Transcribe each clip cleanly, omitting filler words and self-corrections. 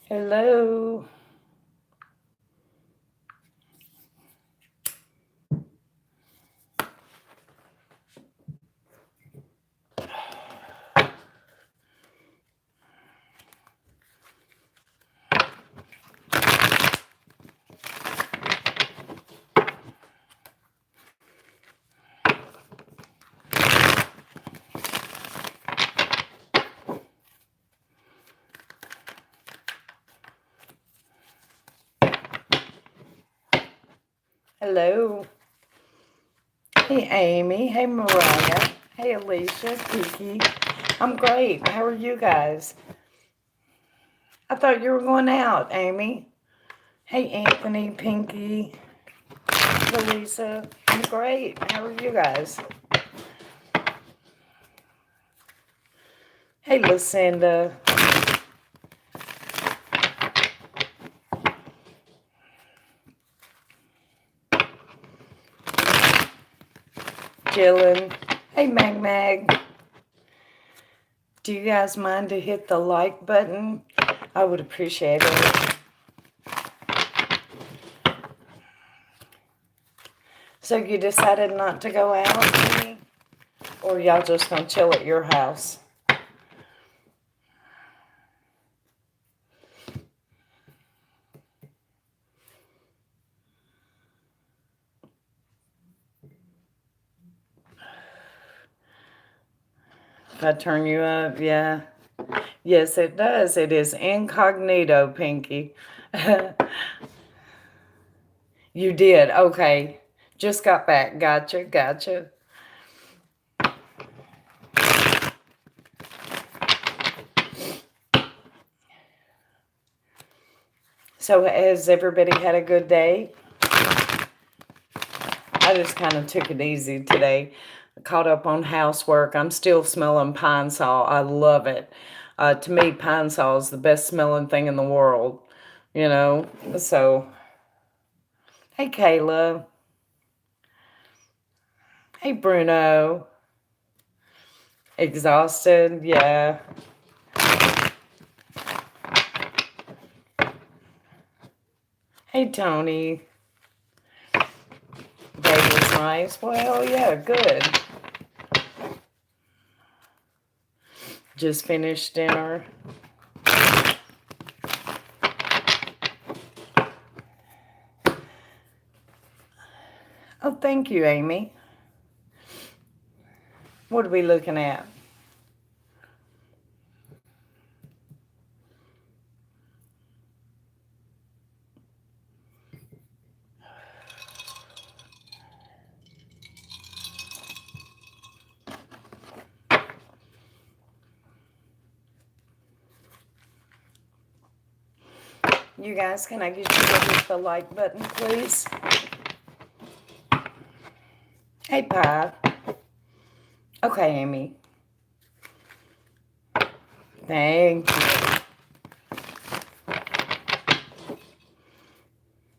Hello. Hello. Hey, Amy. Hey, Mariah. Hey, Alicia. Kiki. I'm great. How are you guys? I thought you were going out, Amy. Hey, Anthony, Pinky, Lisa. I'm great. How are you guys? Hey, Lucinda. Jillian. Hey, Mag Mag. Do you guys mind to hit the like button? I would appreciate it. So you decided not to go out, Amy? Or y'all just gonna chill at your house? If I turn you up, yeah. Yes, it does. It is incognito, Pinky. You did. Okay. Just got back. Gotcha. Gotcha. So, has everybody had a good day? I just kind of took it easy today. Caught up on housework. I'm still smelling pine sol. I love it. To me, pine sol is the best smelling thing in the world. You know? So, hey, Kayla. Hey, Bruno. Exhausted? Yeah. Hey, Tony. Day was nice. Well, yeah, good. Just finished dinner. Oh, thank you, Amy. What are we looking at? You guys, can I get you to hit the like button, please? Hey, Pie. Okay, Amy. Thank you.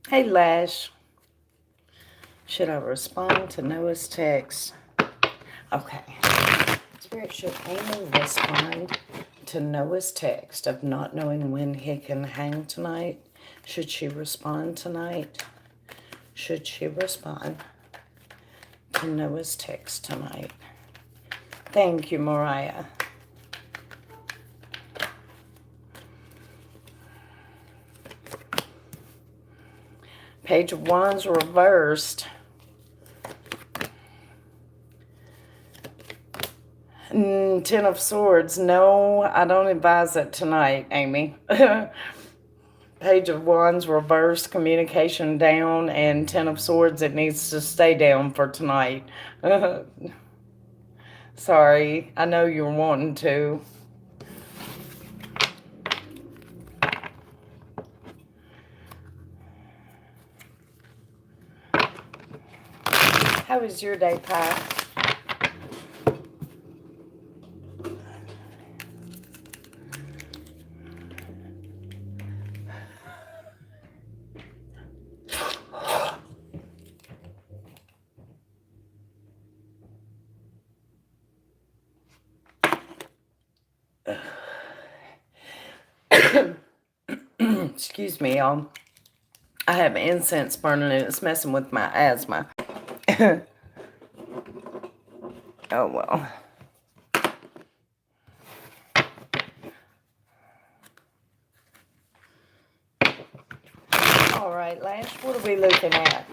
Hey, Lash. Should I respond to Noah's text? Okay. Spirit, should Amy respond to Noah's text of not knowing when he can hang tonight? Should she respond tonight? Should she respond to Noah's text tonight? Thank you, Mariah. Page of Wands reversed. Ten of Swords. No, I don't advise it tonight, Amy. Page of Wands reversed, communication down, and Ten of Swords, it needs to stay down for tonight. Sorry, I know you're wanting to. How was your day, Pie? Excuse me, y'all. I have incense burning and it's messing with my asthma. Oh, well. All right, Lash, what are we looking at?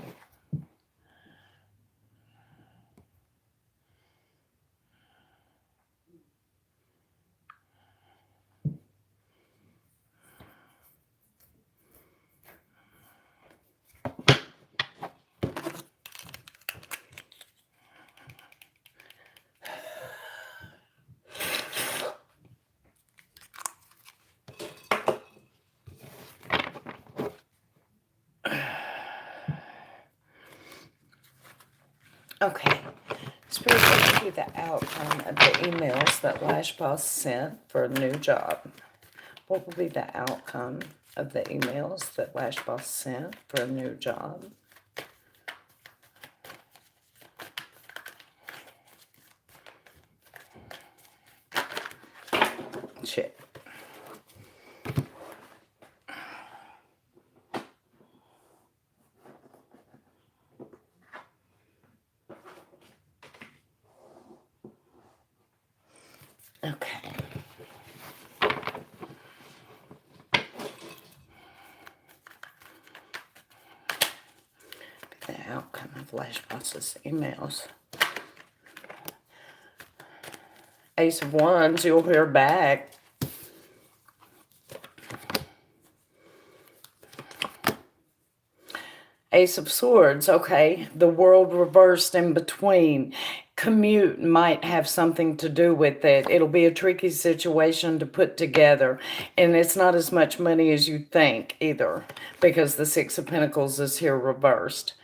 Okay. Spirit, what will be the outcome of the emails that Lash Boss sent for a new job? What will be the outcome of the emails that Lash Boss sent for a new job? Shit. Okay. The outcome of Lash Boss's emails. Ace of Wands, you'll hear back. Ace of Swords, okay. The world reversed in between. Commute might have something to do with it. It'll be a tricky situation to put together. And it's not as much money as you think either, because the Six of Pentacles is here reversed.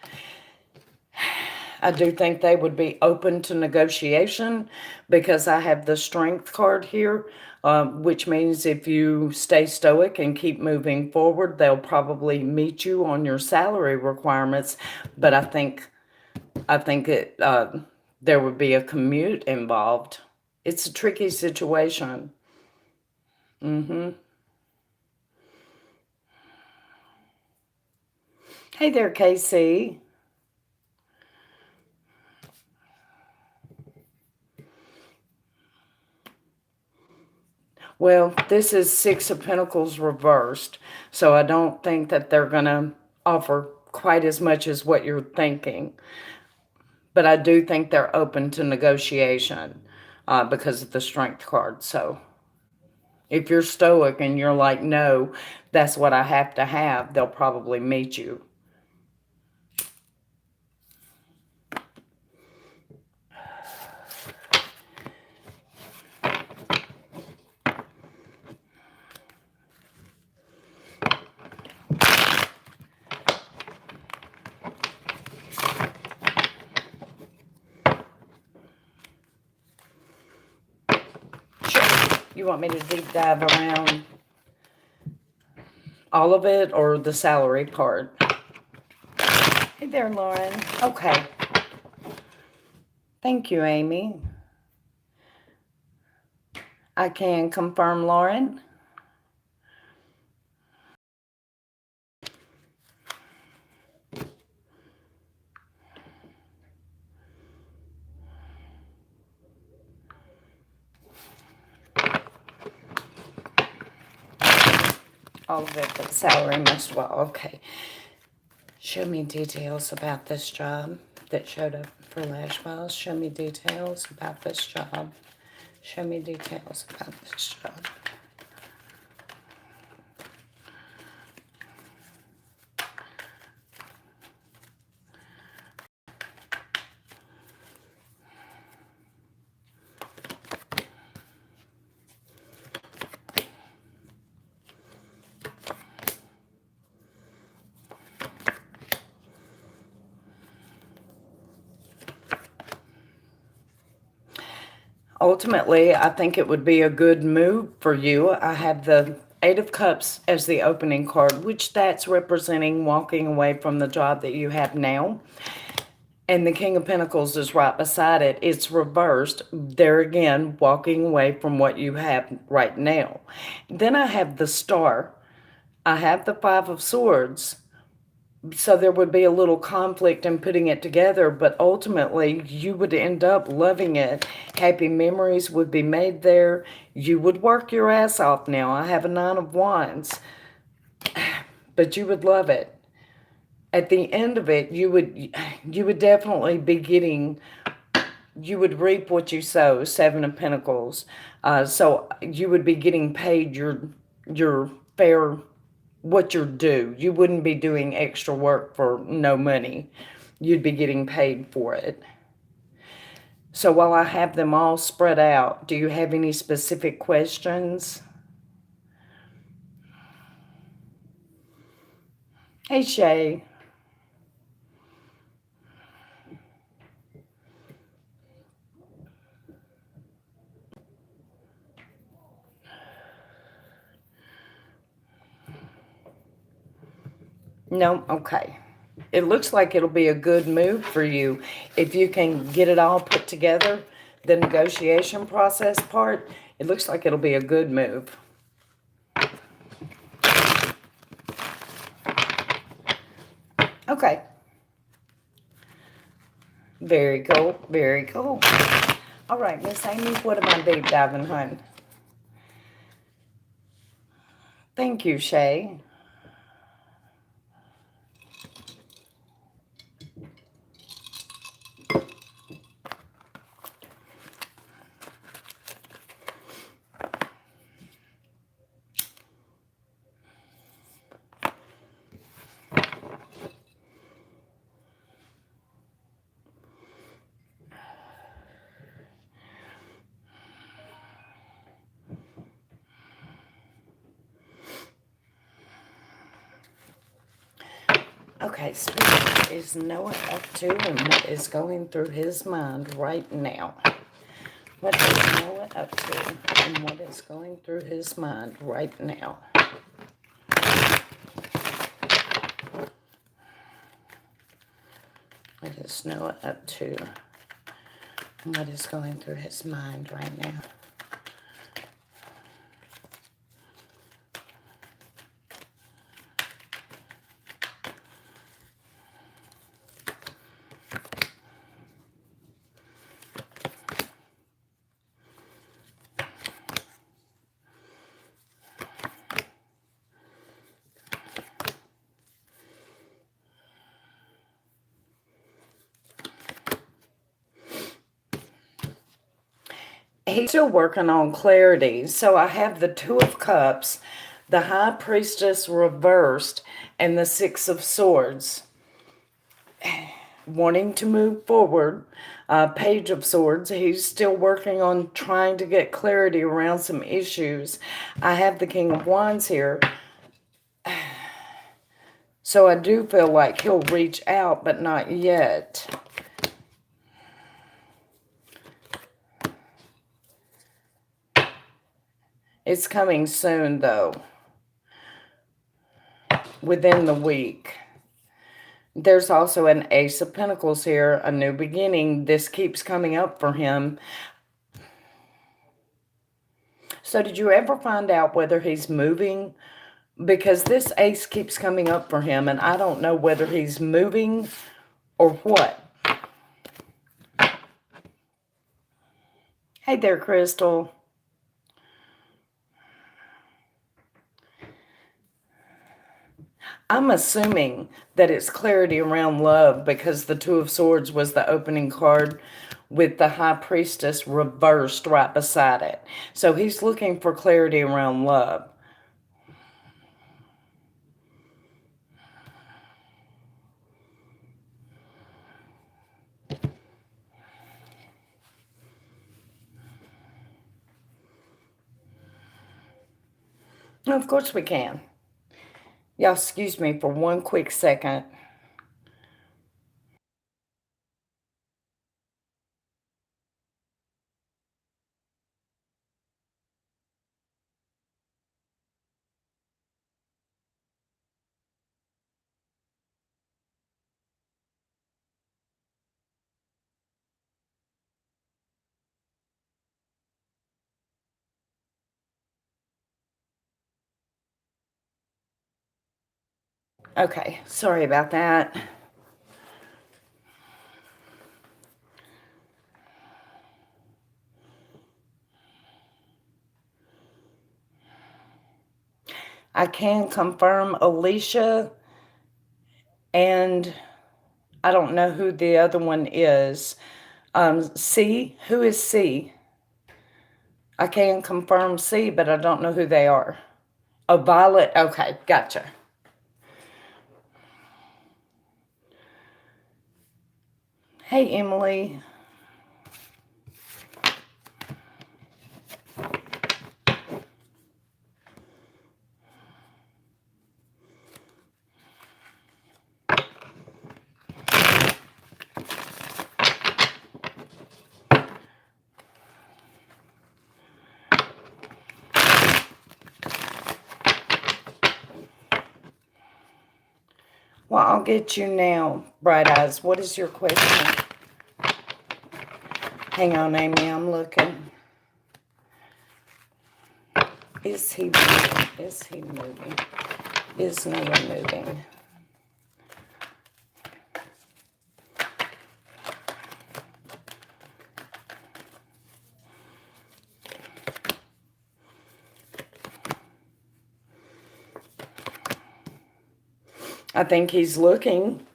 I do think they would be open to negotiation because I have the Strength card here, which means if you stay stoic and keep moving forward, they'll probably meet you on your salary requirements. But I think there would be a commute involved. It's a tricky situation. Hey there, Casey. Well, this is Six of Pentacles reversed, so I don't think that they're going to offer quite as much as what you're thinking. But I do think they're open to negotiation because of the Strength card. So if you're stoic and you're like, no, that's what I have to have, they'll probably meet you. You want me to deep dive around all of it or the salary part? Hey there, Lauren. Okay. Thank you, Amy. I can confirm, Lauren. All of it, but salary must well. Okay. Show me details about this job that showed up for Lash Files. Show me details about this job. Show me details about this job. Ultimately, I think it would be a good move for you. I have the Eight of Cups as the opening card, which that's representing walking away from the job that you have now. And the King of Pentacles is right beside it. It's reversed. There again, walking away from what you have right now. Then I have the Star I have the Five of Swords, so there would be a little conflict in putting it together, but ultimately you would end up loving it. Happy memories would be made there. You would work your ass off now. I have a Nine of Wands, but you would love it. At the end of it, you would definitely be getting, you would reap what you sow, Seven of Pentacles. So you would be getting paid your fair, what you're due. You wouldn't be doing extra work for no money. You'd be getting paid for it. So while I have them all spread out, do you have any specific questions? Hey, Shay. No? Okay. It looks like it'll be a good move for you if you can get it all put together. The negotiation process part, it looks like it'll be a good move. Okay. Very cool. Very cool. All right, Miss Amy, what am I deep diving, hun? Thank you, Shay. Okay, Spirit, what is Noah up to and what is going through his mind right now? What is Noah up to and what is going through his mind right now? What is Noah up to and what is going through his mind right now? He's still working on clarity. So I have the Two of Cups, the High Priestess reversed, and the Six of Swords. Wanting to move forward. Page of Swords, he's still working on trying to get clarity around some issues. I have the King of Wands here. So I do feel like he'll reach out, but not yet. It's coming soon, though. Within the week. There's also an Ace of Pentacles here, a new beginning. This keeps coming up for him. So did you ever find out whether he's moving? Because this Ace keeps coming up for him, and I don't know whether he's moving or what. Hey there, Crystal. I'm assuming that it's clarity around love because the Two of Swords was the opening card with the High Priestess reversed right beside it. So he's looking for clarity around love. Of course we can. Y'all excuse me for one quick second. Okay, sorry about that. I can confirm Alicia, and I don't know who the other one is. C, who is C? I can confirm C, but I don't know who they are. Oh, Violet. Okay, gotcha. Hey, Emily. Well, I'll get you now, Bright Eyes. What is your question? Hang on, Amy. I'm looking. Is he moving? Is he moving? Is Noah moving? I think he's looking.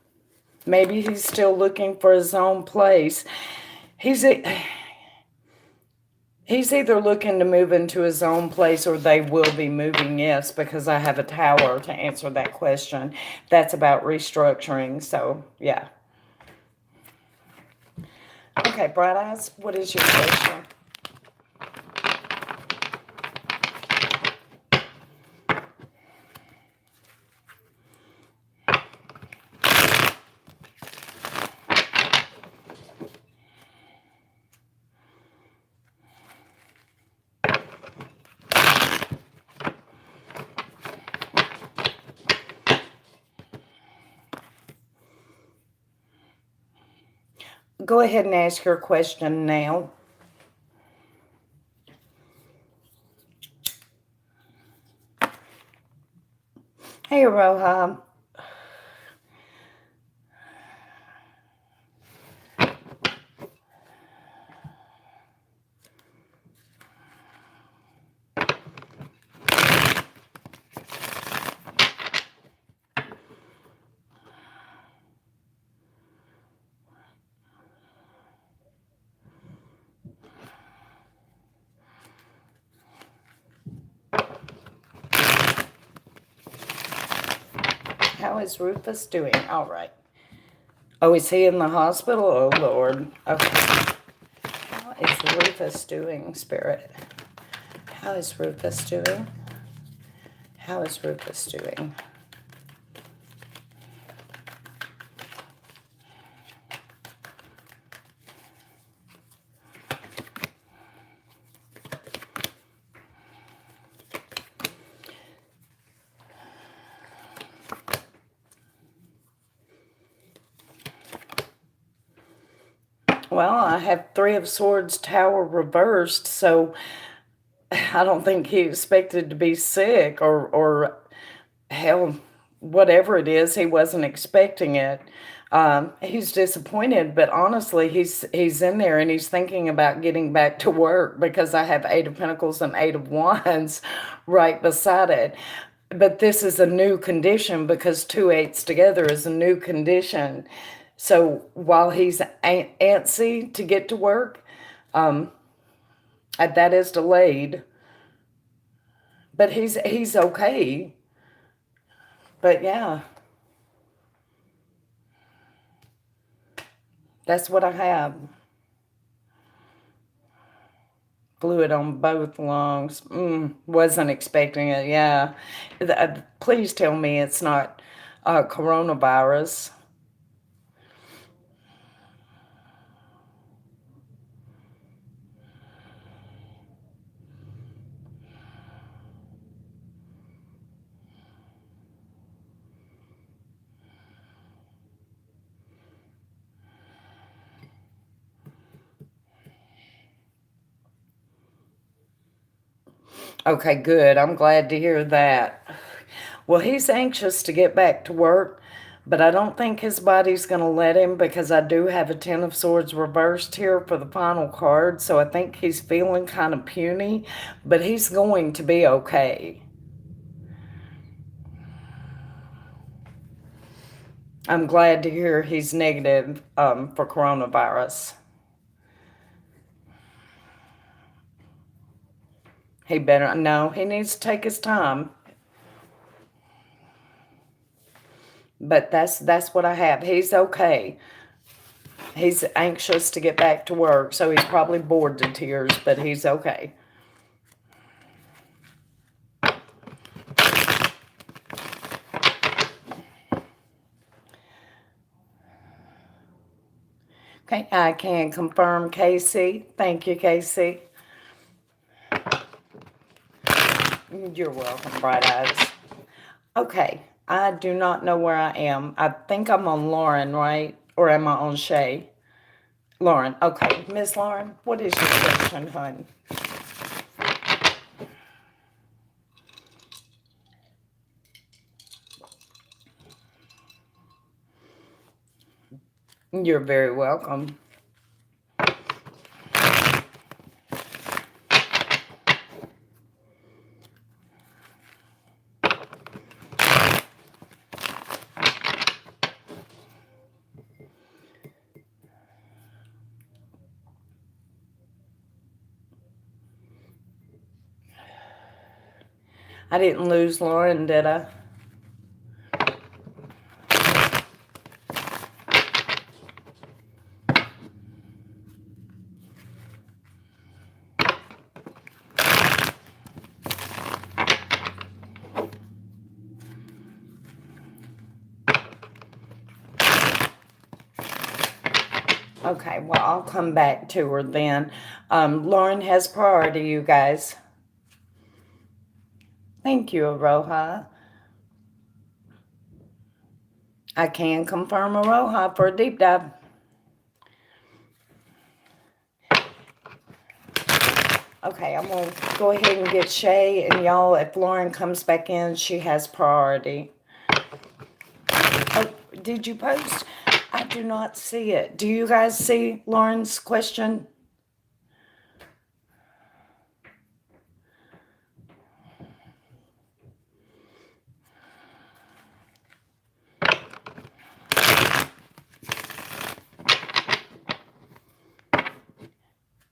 Maybe he's still looking for his own place. He's either looking to move into his own place or they will be moving, yes, because I have a tower to answer that question. That's about restructuring, so yeah. Okay, Bright Eyes, what is your question? Go ahead and ask your question now. Hey, Aroha. How is Rufus doing? All right. Oh, is he in the hospital? Oh, Lord. Okay. How is Rufus doing, Spirit? How is Rufus doing? How is Rufus doing? Well, I have Three of Swords Tower reversed, so I don't think he expected to be sick or hell, whatever it is, he wasn't expecting it. He's disappointed, but honestly, he's in there and he's thinking about getting back to work because I have Eight of Pentacles and Eight of Wands right beside it. But this is a new condition because two eights together is a new condition. So while he's antsy to get to work, that is delayed. But he's okay. But yeah, that's what I have. Fluid on both lungs. Wasn't expecting it. Yeah. Please tell me it's not coronavirus. Okay, good. I'm glad to hear that. Well, he's anxious to get back to work, but I don't think his body's going to let him because I do have a Ten of Swords reversed here for the final card. So I think he's feeling kind of puny, but he's going to be okay. I'm glad to hear he's negative for coronavirus. He better, no, he needs to take his time. But that's what I have. He's okay. He's anxious to get back to work, so he's probably bored to tears, but he's okay. Okay, I can confirm, Casey. Thank you, Casey. You're welcome, Bright Eyes. Okay, I do not know where I am. I think I'm on Lauren, right? Or am I on Shay? Lauren. Okay, Miss Lauren, what is your question, hon? You're very welcome. I didn't lose Lauren, did I? Okay, well, I'll come back to her then. Lauren has priority, you guys. Thank you, Aroha. I can confirm Aroha for a deep dive. Okay, I'm going to go ahead and get Shay, and y'all, if Lauren comes back in, she has priority. Oh, did you post? I do not see it. Do you guys see Lauren's question?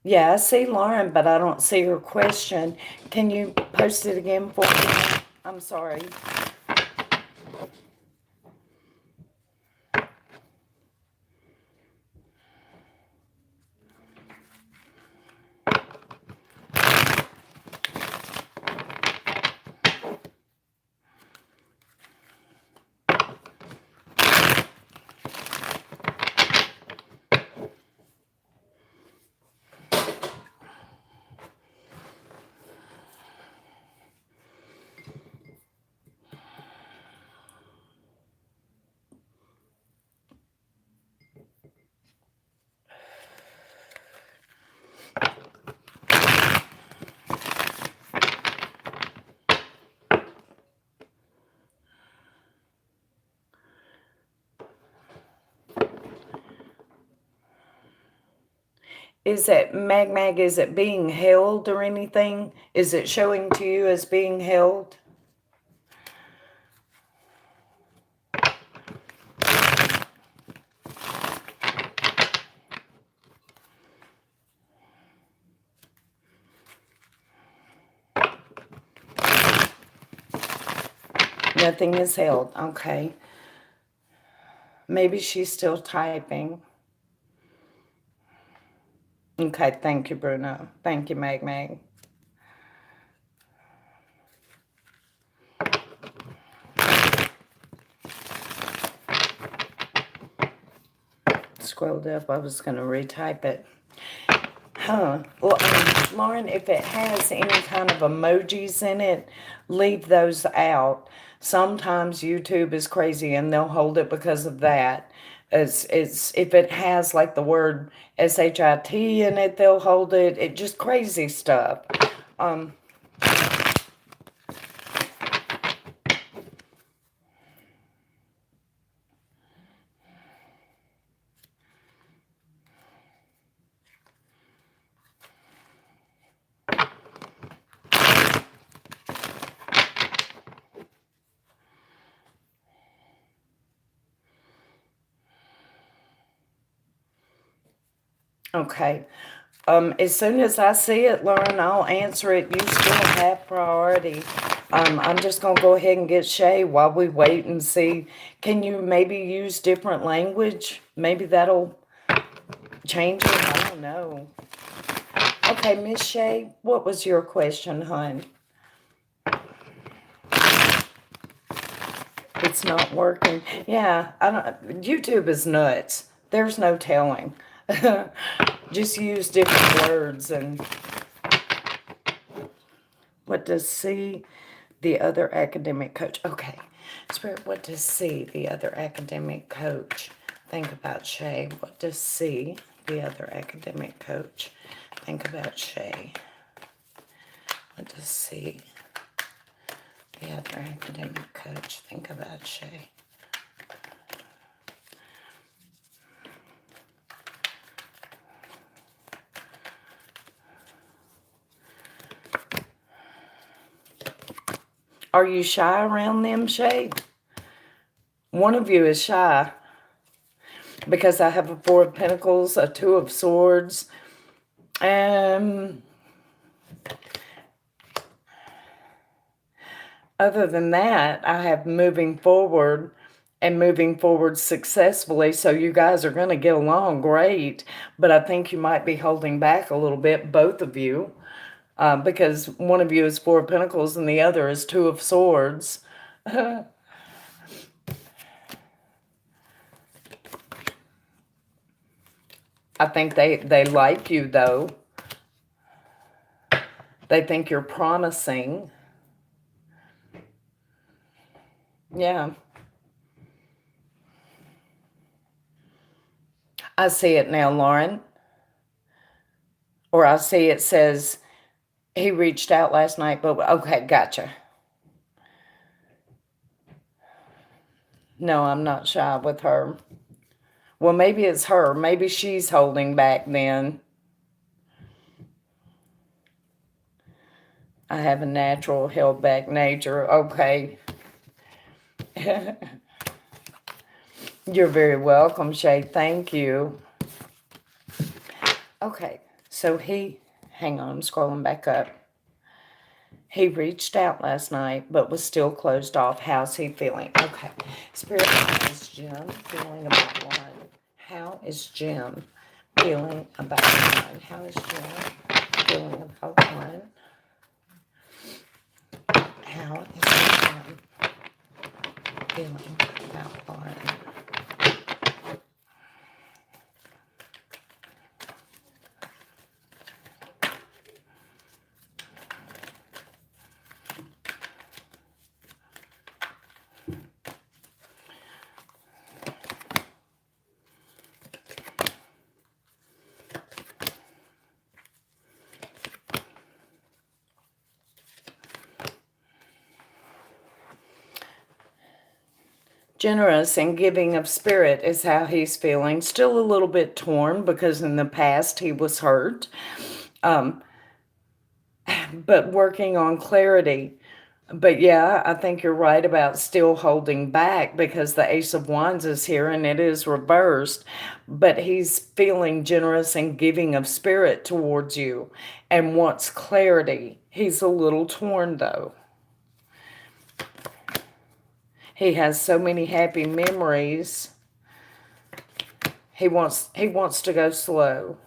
Yeah, I see Lauren, but I don't see her question. Can you post it again for me? I'm sorry. Is it, Mag, is it being held or anything? Is it showing to you as being held? Nothing is held. Okay. Maybe she's still typing. Okay, thank you, Bruno. Thank you, Mag. Scrolled up. I was going to retype it. Huh. Well, Lauren, if it has any kind of emojis in it, leave those out. Sometimes YouTube is crazy and they'll hold it because of that. It's if it has like the word shit in it, they'll hold it. It just crazy stuff. Okay. As soon as I see it, Lauren, I'll answer it. You still have priority. I'm just going to go ahead and get Shay while we wait and see. Can you maybe use different language? Maybe that'll change it. I don't know. Okay, Miss Shay, what was your question, hon? It's not working. Yeah, I don't. YouTube is nuts. There's no telling. Just use different words. And what does C, the other academic coach? Okay, Spirit, what does C, the other academic coach, think about Shay? What does C, the other academic coach, think about Shay? What does C, the other academic coach, think about Shay? Are you shy around them, Shay? One of you is shy because I have a Four of Pentacles, a Two of Swords, and other than that, I have moving forward and moving forward successfully. So you guys are going to get along great, but I think you might be holding back a little bit, both of you, because one of you is Four of Pentacles and the other is Two of Swords. I think they like you, though. They think you're promising. Yeah. I see it now, Lauren. Or I see it says he reached out last night, but okay, gotcha. No, I'm not shy with her. Well, maybe it's her. Maybe she's holding back then. I have a natural held back nature. Okay. You're very welcome, Shay. Thank you. Okay, so hang on, I'm scrolling back up. He reached out last night, but was still closed off. How's he feeling? Okay. Spirit, how is Jim feeling about Lauren? How is Jim feeling about Lauren? How is Jim feeling about Lauren? How is Jim feeling about Lauren? Generous and giving of spirit is how he's feeling. Still a little bit torn because in the past he was hurt. But working on clarity. But yeah, I think you're right about still holding back because the Ace of Wands is here and it is reversed. But he's feeling generous and giving of spirit towards you and wants clarity. He's a little torn though. He has so many happy memories. He wants to go slow.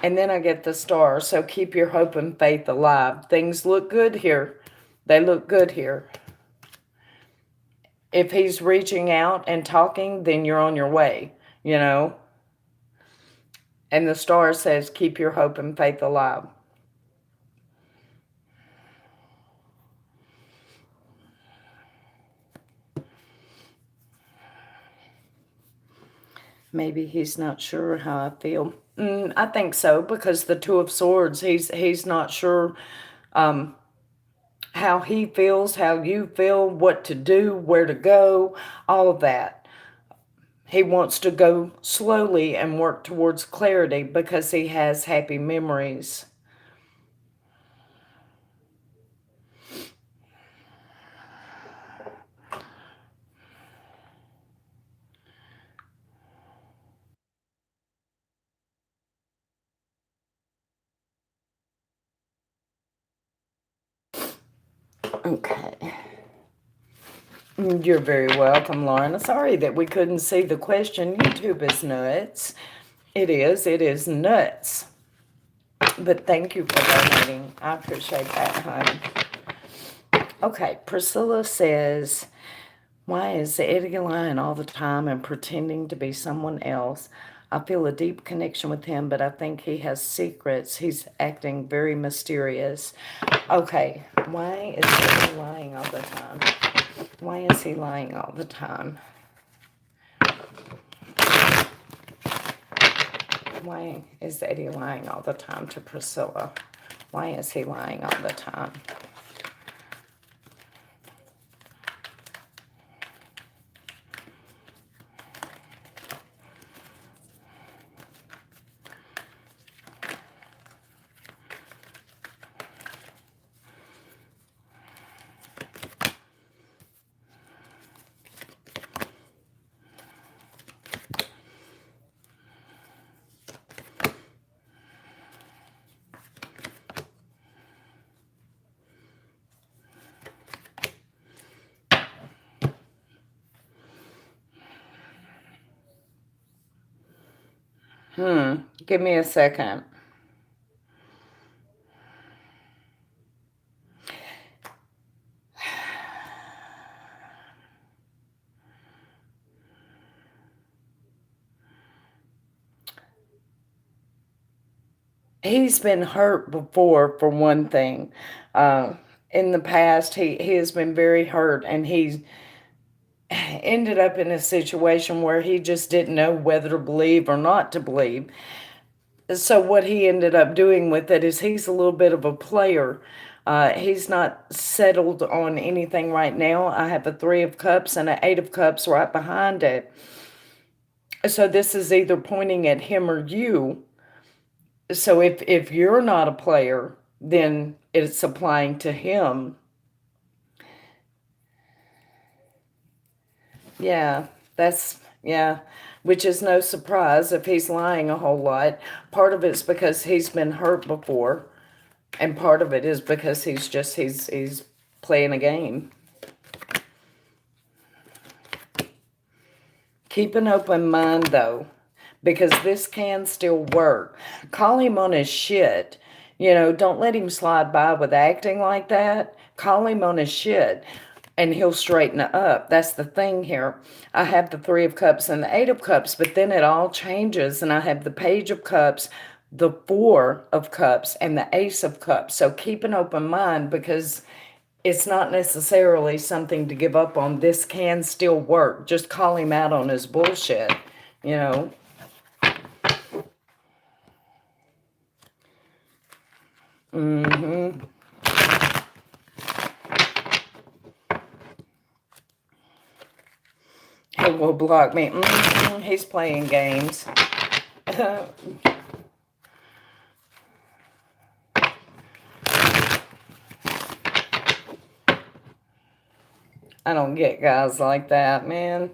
And then I get the Star. So keep your hope and faith alive. Things look good here. They look good here. If he's reaching out and talking, then you're on your way, you know. And the Star says keep your hope and faith alive. Maybe he's not sure how I feel. I think so, because the Two of Swords, he's not sure how he feels, how you feel, what to do, where to go, all of that. He wants to go slowly and work towards clarity because he has happy memories. Okay. You're very welcome, Lauren. Sorry that we couldn't see the question. YouTube is nuts. It is nuts. But thank you for donating. I appreciate that, honey. Okay, Priscilla says, why is Eddie lying all the time and pretending to be someone else? I feel a deep connection with him, but I think he has secrets. He's acting very mysterious. Okay, why is Eddie lying all the time? Why is he lying all the time? Why is Eddie lying all the time to Priscilla? Why is he lying all the time? Give me a second. He's been hurt before, for one thing. In the past, he has been very hurt, and he's ended up in a situation where he just didn't know whether to believe or not to believe. So what he ended up doing with it is he's a little bit of a player. He's not settled on anything right now. I have a 3 of Cups and an 8 of Cups right behind it. So this is either pointing at him or you. So if you're not a player, then it's applying to him. Yeah, yeah, which is no surprise if he's lying a whole lot. Part of it's because he's been hurt before, and part of it is because he's playing a game. Keep an open mind, though, because this can still work. Call him on his shit. Don't let him slide by with acting like that. Call him on his shit, and he'll straighten up. That's the thing here. I have the 3 of Cups and the 8 of Cups, but then it all changes, and I have the Page of Cups, the 4 of Cups, and the Ace of Cups. So keep an open mind, because it's not necessarily something to give up on. This can still work. Just call him out on his bullshit, you know. Mm-hmm. He will block me. Mm-hmm. He's playing games. I don't get guys like that, man.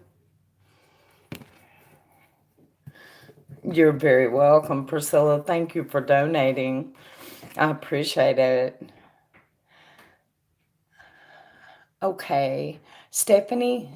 You're very welcome, Priscilla. Thank you for donating. I appreciate it. Okay, Stephanie.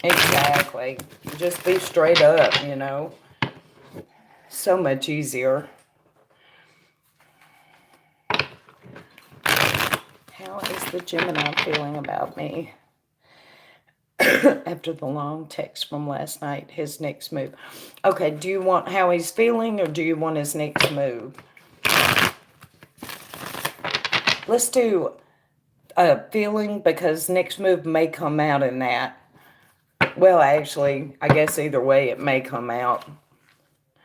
Exactly. Just be straight up, So much easier. How is the Gemini feeling about me? After the long text from last night, his next move. Okay, do you want how he's feeling, or do you want his next move? Let's do a feeling, because next move may come out in that. Well, actually, I guess either way it may come out.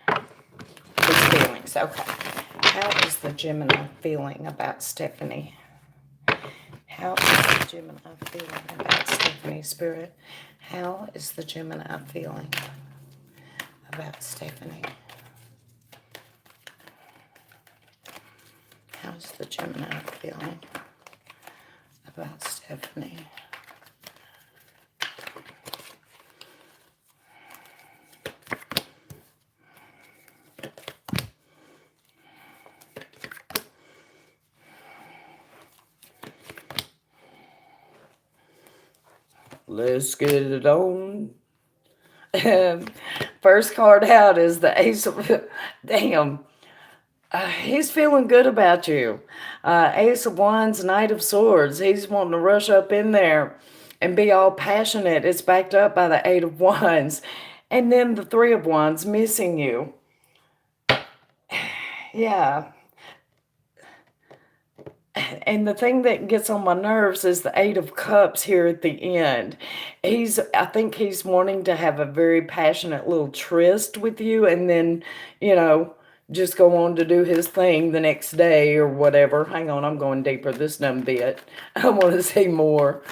His feelings. Okay. How is the Gemini feeling about Stephanie? How is the Gemini feeling about Stephanie, Spirit? How is the Gemini feeling about Stephanie? does the Gemini feel about Stephanie? Let's get it on. First card out is the Ace of... Damn. He's feeling good about you. Ace of Wands, Knight of Swords. He's wanting to rush up in there and be all passionate. It's backed up by the Eight of Wands. And then the Three of Wands missing you. Yeah. And the thing that gets on my nerves is the Eight of Cups here at the end. I think he's wanting to have a very passionate little tryst with you and then, you know, just go on to do his thing the next day or whatever. Hang on, I'm going deeper this dumb bit. I want to say more.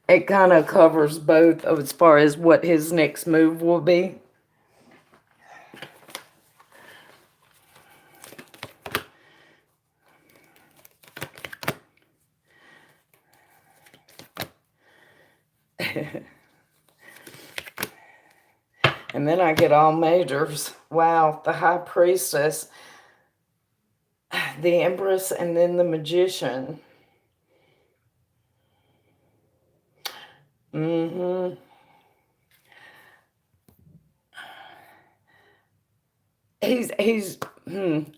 It kind of covers both of as far as what his next move will be. And then I get all majors. Wow, the High Priestess, the Empress, and then the Magician. Mm-hmm.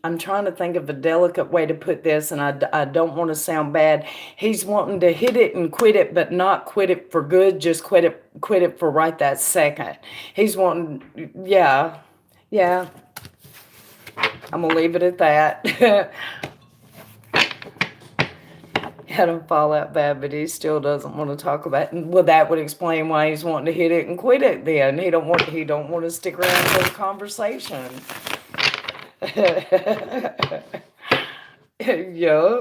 I'm trying to think of a delicate way to put this, and I don't want to sound bad. He's wanting to hit it and quit it, but not quit it for good, just quit it for right that second. He's wanting, yeah, yeah, I'm going to leave it at that. Had him fall out bad, but he still doesn't want to talk about it. Well, that would explain why he's wanting to hit it and quit it then. He don't want to stick around for the conversation. Yeah.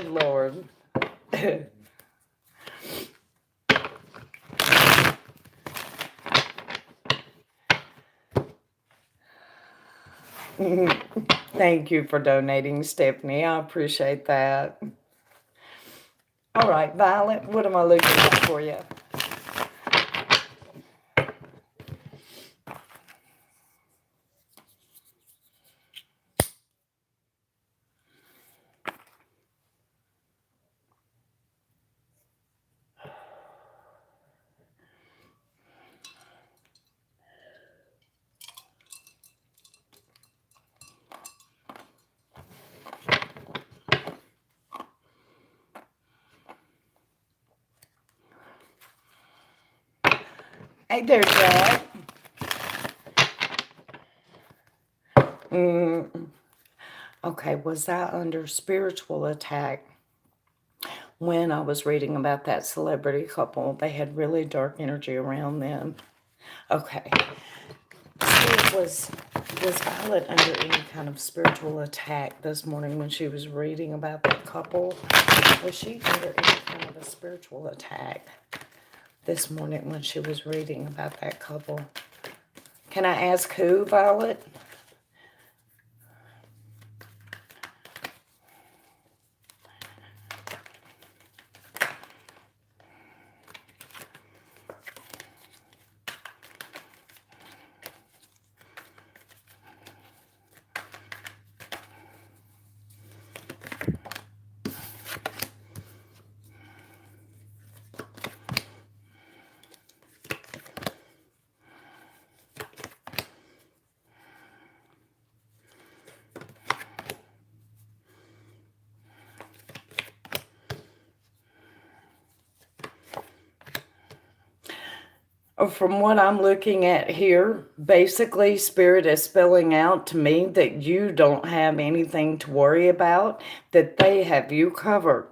Lord. Thank you for donating, Stephanie. I appreciate that. All right, Violet, what am I looking at for you? Hey there, Jack. Okay, was that under spiritual attack? When I was reading about that celebrity couple, they had really dark energy around them. Okay. Was Violet under any kind of spiritual attack this morning when she was reading about that couple? Was she under any kind of a spiritual attack this morning when she was reading about that couple? Can I ask who, Violet? From what I'm looking at here, basically Spirit is spelling out to me that you don't have anything to worry about, that they have you covered.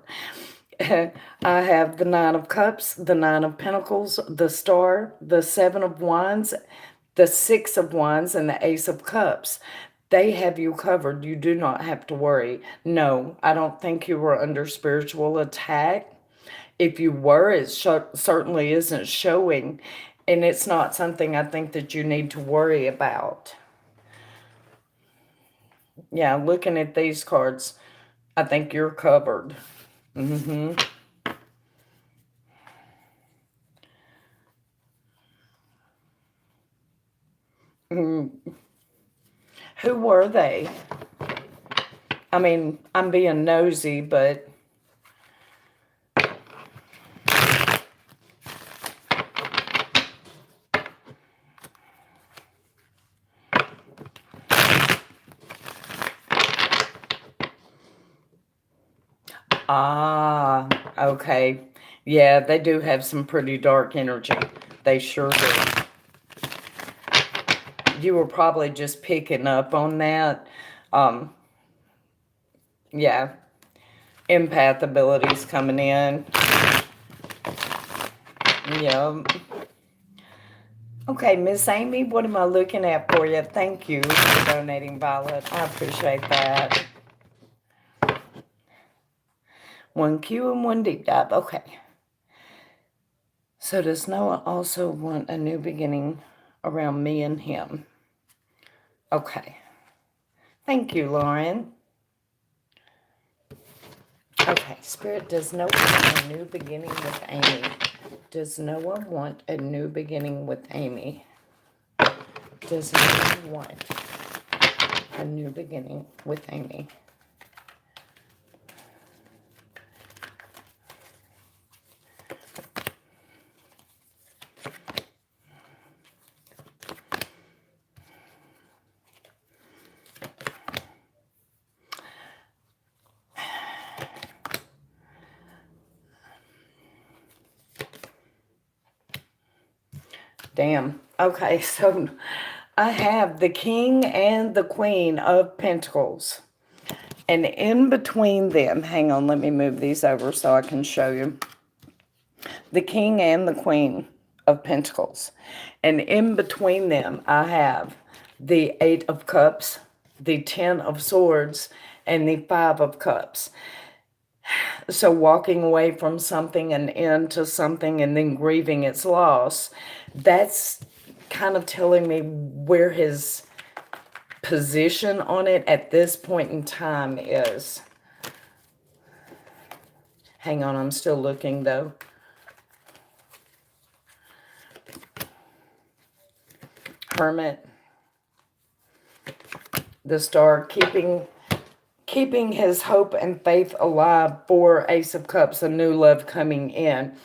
I have the Nine of Cups, the Nine of Pentacles, the Star, the Seven of Wands, the Six of Wands, and the Ace of Cups. They have you covered. You do not have to worry. No, I don't think you were under spiritual attack. If you were, it certainly isn't showing. And it's not something I think that you need to worry about. Yeah, looking at these cards, I think you're covered. Mm-hmm. Mm. Who were they? I mean, I'm being nosy, but... Ah, okay. Yeah, they do have some pretty dark energy. They sure do. You were probably just picking up on that. Um, yeah, empath abilities coming in. Yeah. Okay, Miss Amy, what am I looking at for you? Thank you for donating, Violet. I appreciate that. One Q and one deep dive. Okay. So does Noah also want a new beginning around me and him? Okay. Thank you, Lauren. Okay, Spirit, does Noah want a new beginning with Amy? Does Noah want a new beginning with Amy? Does Noah want a new beginning with Amy? Damn. Okay, so I have the King and the Queen of Pentacles. And in between them, hang on, let me move these over so I can show you. The King and the Queen of Pentacles. And in between them, I have the Eight of Cups, the Ten of Swords, and the Five of Cups. So walking away from something and into something and then grieving its loss, that's kind of telling me where his position on it at this point in time is. Hang on, I'm still looking though. Hermit. The Star, keeping his hope and faith alive for Ace of Cups, a new love coming in.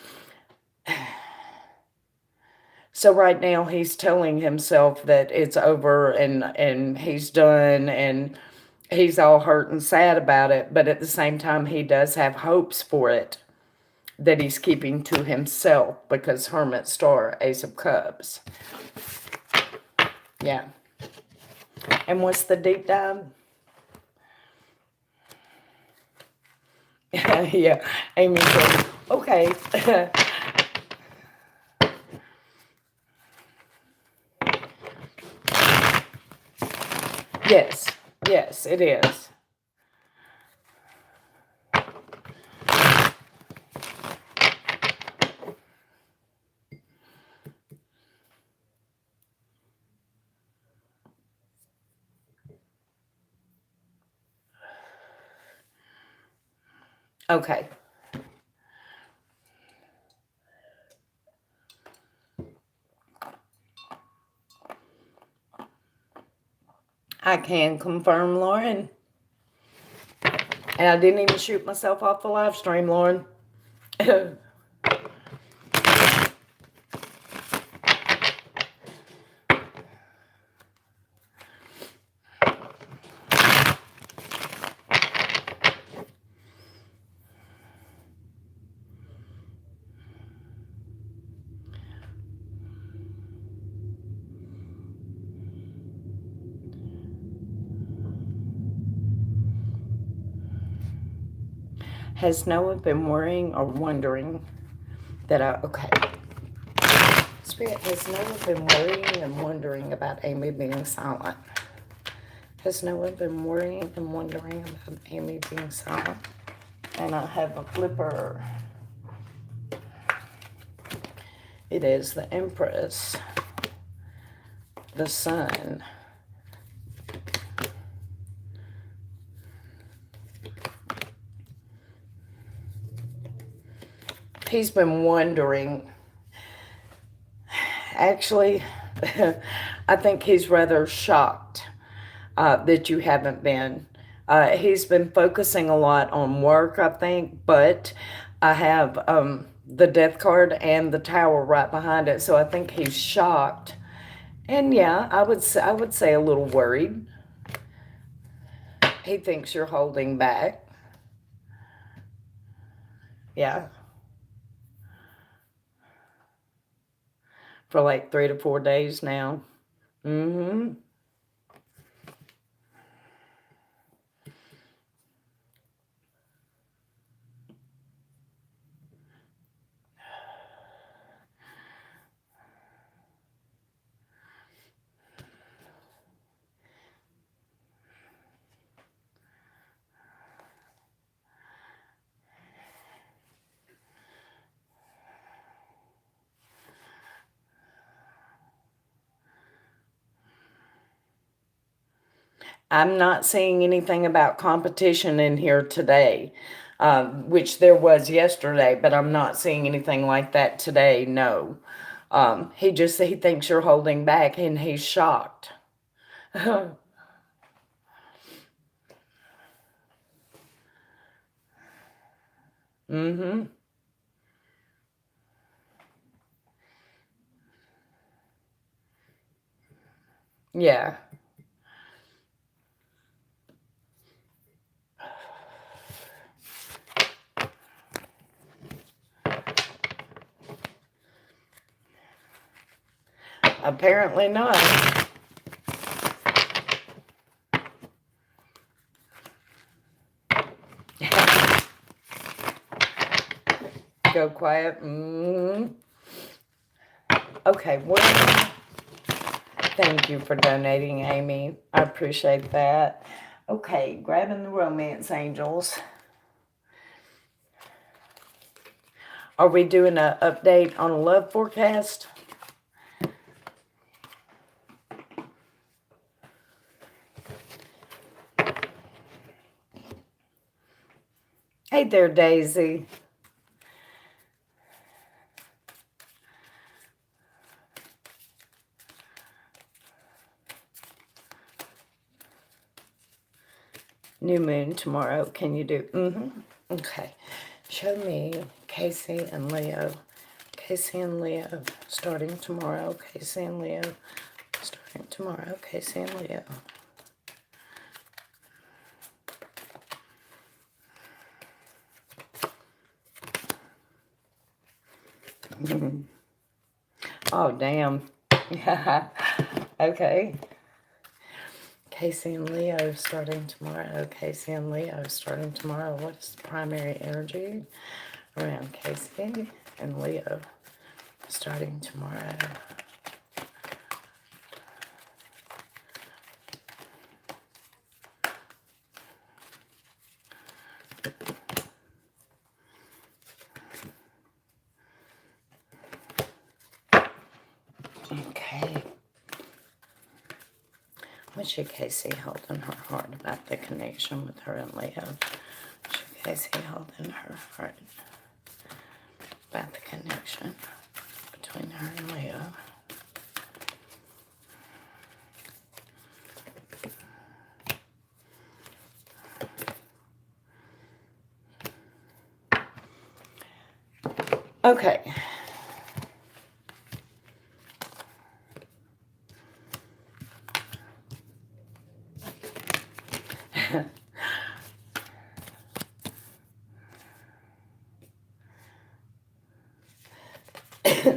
So right now he's telling himself that it's over and he's done and he's all hurt and sad about it. But at the same time, he does have hopes for it that he's keeping to himself because Hermit, Star, Ace of Cups. Yeah. And what's the deep dive? Yeah, Amy said, okay. Yes, yes, it is. Okay. I can confirm, Lauren. And I didn't even shoot myself off the live stream, Lauren. Has Noah been worrying or wondering that okay. Spirit, has Noah been worrying and wondering about Amy being silent? Has Noah been worrying and wondering about Amy being silent? And I have a flipper. It is the Empress, the Sun, he's been wondering. Actually, I think he's rather shocked that you haven't been. He's been focusing a lot on work, I think, but I have the Death card and the Tower right behind it, so I think he's shocked. And yeah, I would say a little worried. He thinks you're holding back. Yeah. For like 3 to 4 days now. Mm-hmm. I'm not seeing anything about competition in here today, which there was yesterday, but I'm not seeing anything like that today, no. He thinks you're holding back and he's shocked. Mm-hmm. Yeah. Apparently not. Go quiet. Mm. Okay, well, thank you for donating, Amy. I appreciate that. Okay, grabbing the romance angels. Are we doing an update on a love forecast? Hey there, Daisy. New moon tomorrow. Can you do? Mm-hmm. Okay. Show me Casey and Leo. Casey and Leo starting tomorrow. Casey and Leo starting tomorrow. Casey and Leo. Oh, damn. Okay. Casey and Leo starting tomorrow. Casey and Leo starting tomorrow. What is the primary energy around Casey and Leo starting tomorrow? Okay. What should Casey hold in her heart about the connection with her and Leo? What should Casey hold in her heart about the connection between her and Leo? Okay.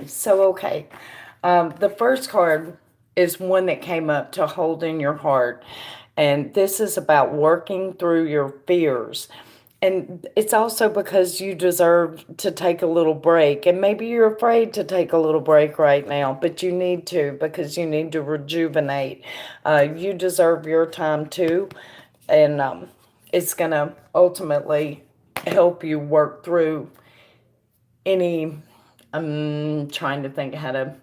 So, okay. The first card is one that came up to hold in your heart. And this is about working through your fears. And it's also because you deserve to take a little break. And maybe you're afraid to take a little break right now, but you need to because you need to rejuvenate. You deserve your time too. And it's going to ultimately help you work through any I'm trying to think how to,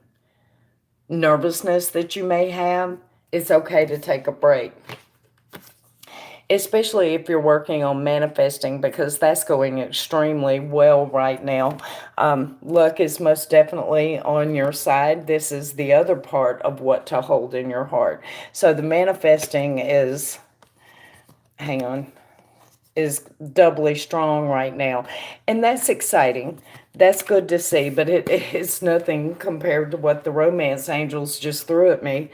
nervousness that you may have, it's okay to take a break. Especially if you're working on manifesting, because that's going extremely well right now. Luck is most definitely on your side. This is the other part of what to hold in your heart. So the manifesting is, hang on, is doubly strong right now. And that's exciting. That's good to see, but it's nothing compared to what the romance angels just threw at me.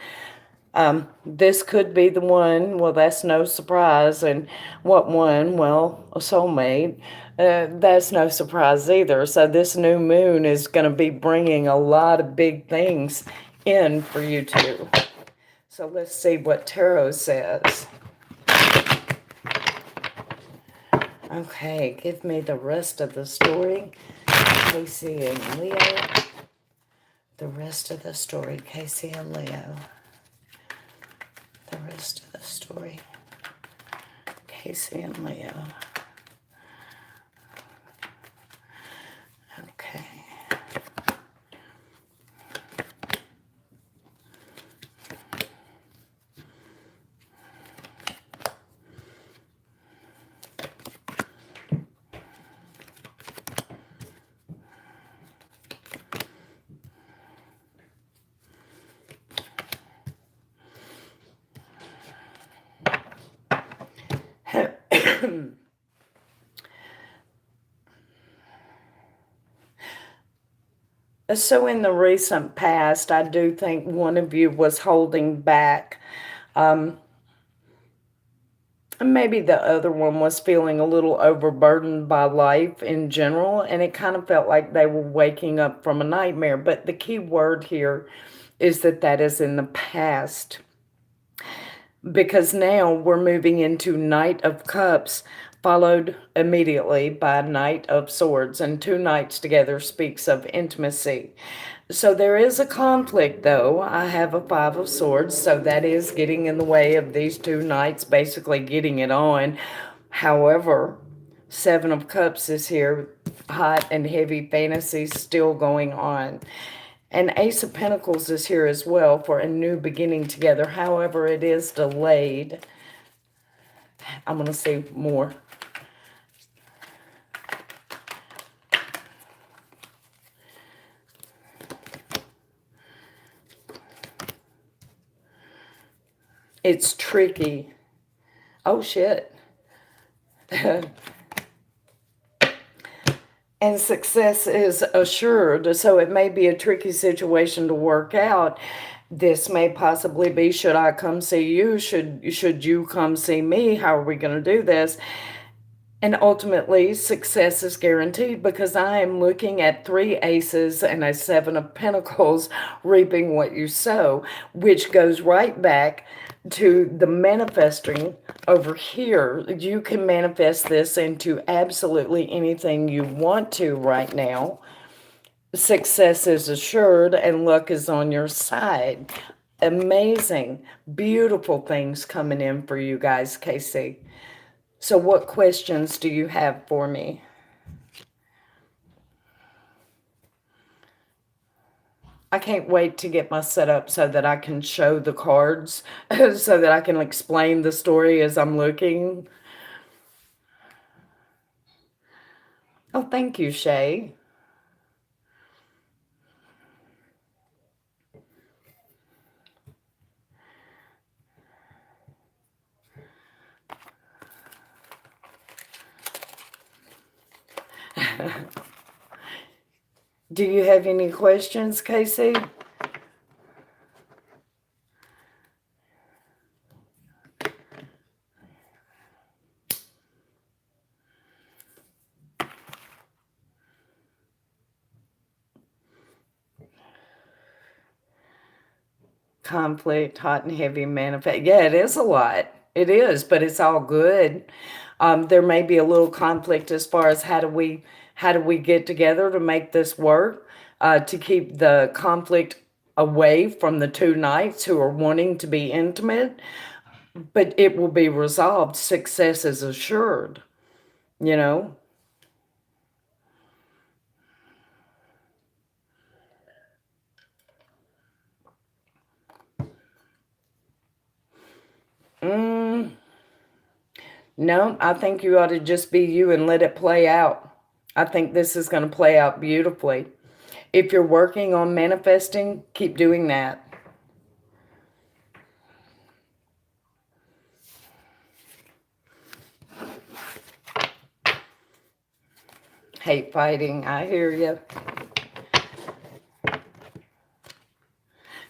This could be the one. Well, that's no surprise. And what one? Well, a soulmate. That's no surprise either. So this new moon is going to be bringing a lot of big things in for you too. So let's see what tarot says. Okay, give me the rest of the story. Casey and Leo. The rest of the story, Casey and Leo. The rest of the story, Casey and Leo. Okay. So in the recent past, I do think one of you was holding back. Maybe the other one was feeling a little overburdened by life in general, and it kind of felt like they were waking up from a nightmare. But the key word here is that that is in the past, because now we're moving into Knight of Cups, followed immediately by Knight of Swords, and two knights together speaks of intimacy. So there is a conflict, though. I have a Five of Swords, so that is getting in the way of these two knights basically getting it on. However, Seven of Cups is here, hot and heavy fantasy still going on. And Ace of Pentacles is here as well for a new beginning together. However, it is delayed. I'm going to see more. It's tricky. Oh, shit. And success is assured, so it may be a tricky situation to work out. This may possibly be, should I come see you? Should you come see me? How are we going to do this? And ultimately, success is guaranteed, because I am looking at three aces and a Seven of Pentacles, reaping what you sow, which goes right back to the manifesting over here. You can manifest this into absolutely anything you want to right now. Success is assured and luck is on your side. Amazing, beautiful things coming in for you guys, Casey. So what questions do you have for me? I can't wait to get my setup so that I can show the cards, so that I can explain the story as I'm looking. Oh, thank you, Shay. Do you have any questions, Casey? Conflict, hot and heavy manifest. Yeah, it is a lot. It is, but it's all good. There may be a little conflict as far as how do we get together to make this work, to keep the conflict away from the two knights who are wanting to be intimate, but it will be resolved. Success is assured, you know. No, I think you ought to just be you and let it play out. I think this is going to play out beautifully. If you're working on manifesting, keep doing that. Hate fighting, I hear you.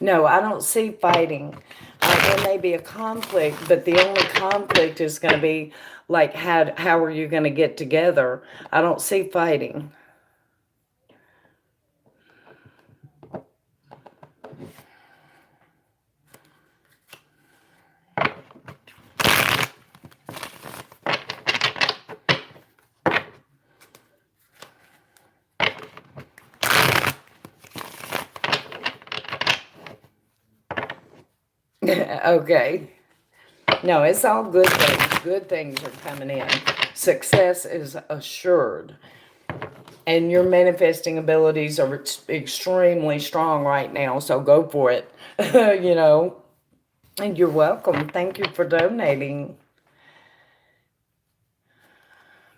No, I don't see fighting. There may be a conflict, but the only conflict is going to be like, how are you going to get together? I don't see fighting. Okay. No, it's all good things. Good things are coming in. Success is assured. And your manifesting abilities are extremely strong right now, so go for it. You know. And you're welcome. Thank you for donating.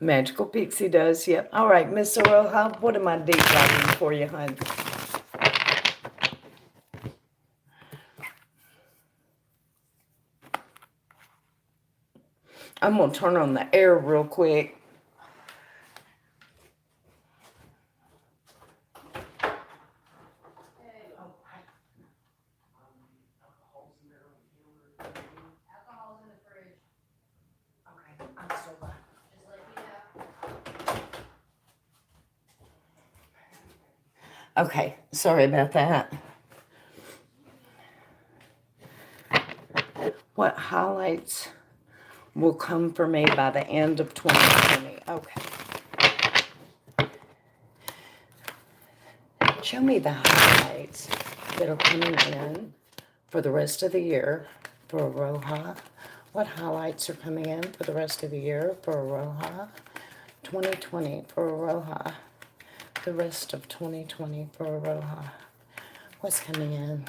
Magical Pixie does, yep. All right, Miss Aroha, what am I deep diving for you, hon? I'm going to turn on the air real quick. Okay, sorry about that. What highlights will come for me by the end of 2020? Okay. Show me the highlights that are coming in for the rest of the year for Aroha. What highlights are coming in for the rest of the year for Aroha? 2020 for Aroha. The rest of 2020 for Aroha. What's coming in?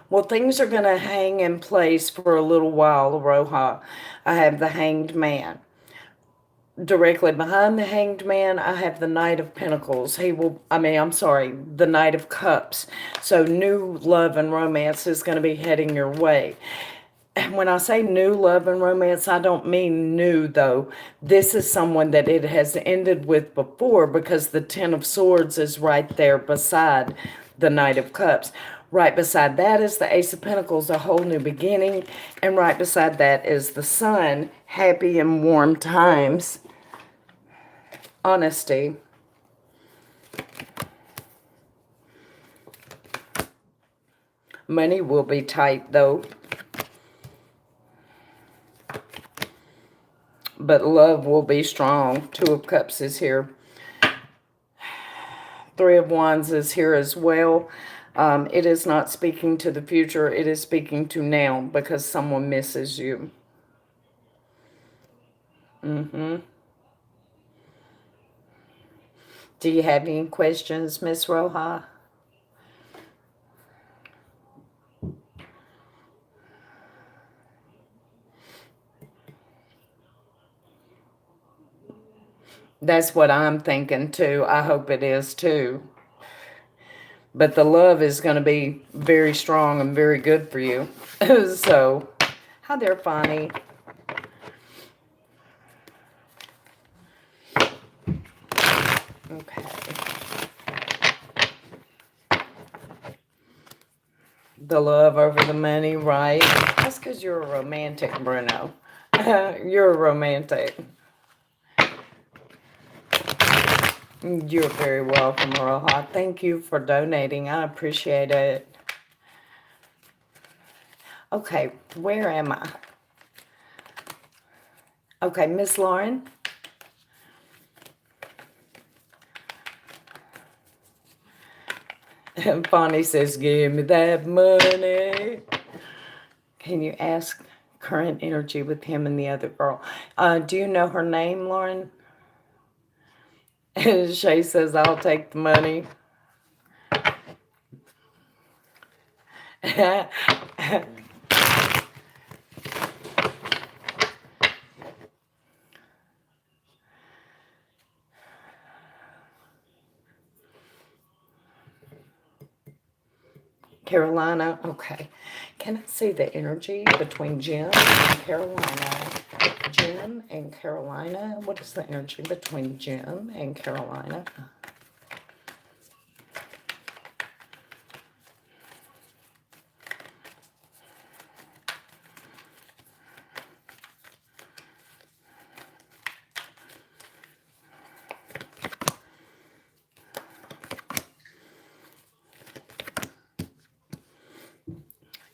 Well, things are going to hang in place for a little while, Aroha. I have the Hanged Man. Directly behind the Hanged Man, I have the Knight of Pentacles. The Knight of Cups. So new love and romance is going to be heading your way. And when I say new love and romance, I don't mean new, though. This is someone that it has ended with before, because the Ten of Swords is right there beside the Knight of Cups. Right beside that is the Ace of Pentacles, a whole new beginning. And right beside that is the Sun, happy and warm times. Honesty. Money will be tight, though. But love will be strong. Two of Cups is here. Three of Wands is here as well. It is not speaking to the future. It is speaking to now, because someone misses you. Do you have any questions, Miss Roja? That's what I'm thinking too. I hope it is too. But the love is going to be very strong and very good for you. So, hi there, Fonnie. Okay. The love over the money, right? That's because you're a romantic, Bruno. You're a romantic. You're very welcome, Roja. Thank you for donating. I appreciate it. Okay, where am I? Okay, Miss Lauren. And Bonnie says, give me that money. Can you ask current energy with him and the other girl? Do you know her name, Lauren? And Shay says, I'll take the money. Carolina, okay. Can I see the energy between Jim and Carolina? Jim and Carolina. What is the energy between Jim and Carolina?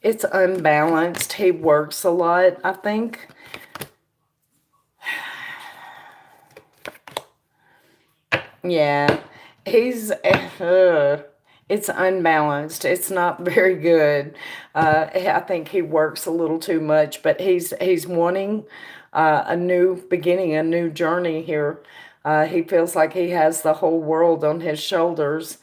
It's unbalanced. He works a lot, I think. Yeah, he's, it's unbalanced. It's not very good. I think he works a little too much, but he's wanting a new beginning, a new journey here. He feels like he has the whole world on his shoulders,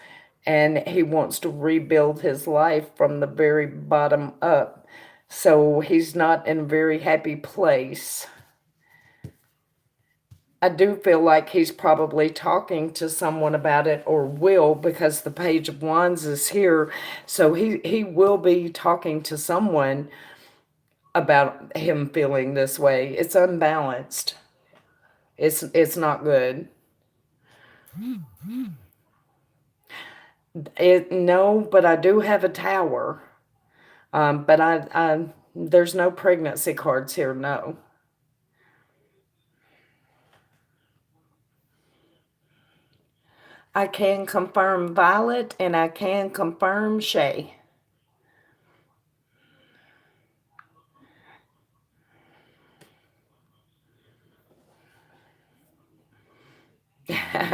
and he wants to rebuild his life from the very bottom up. So he's not in a very happy place. I do feel like he's probably talking to someone about it, or will, because the Page of Wands is here. So he will be talking to someone about him feeling this way. It's unbalanced. It's not good. No, but I do have a tower. But I there's no pregnancy cards here. No. I can confirm Violet, and I can confirm Shay.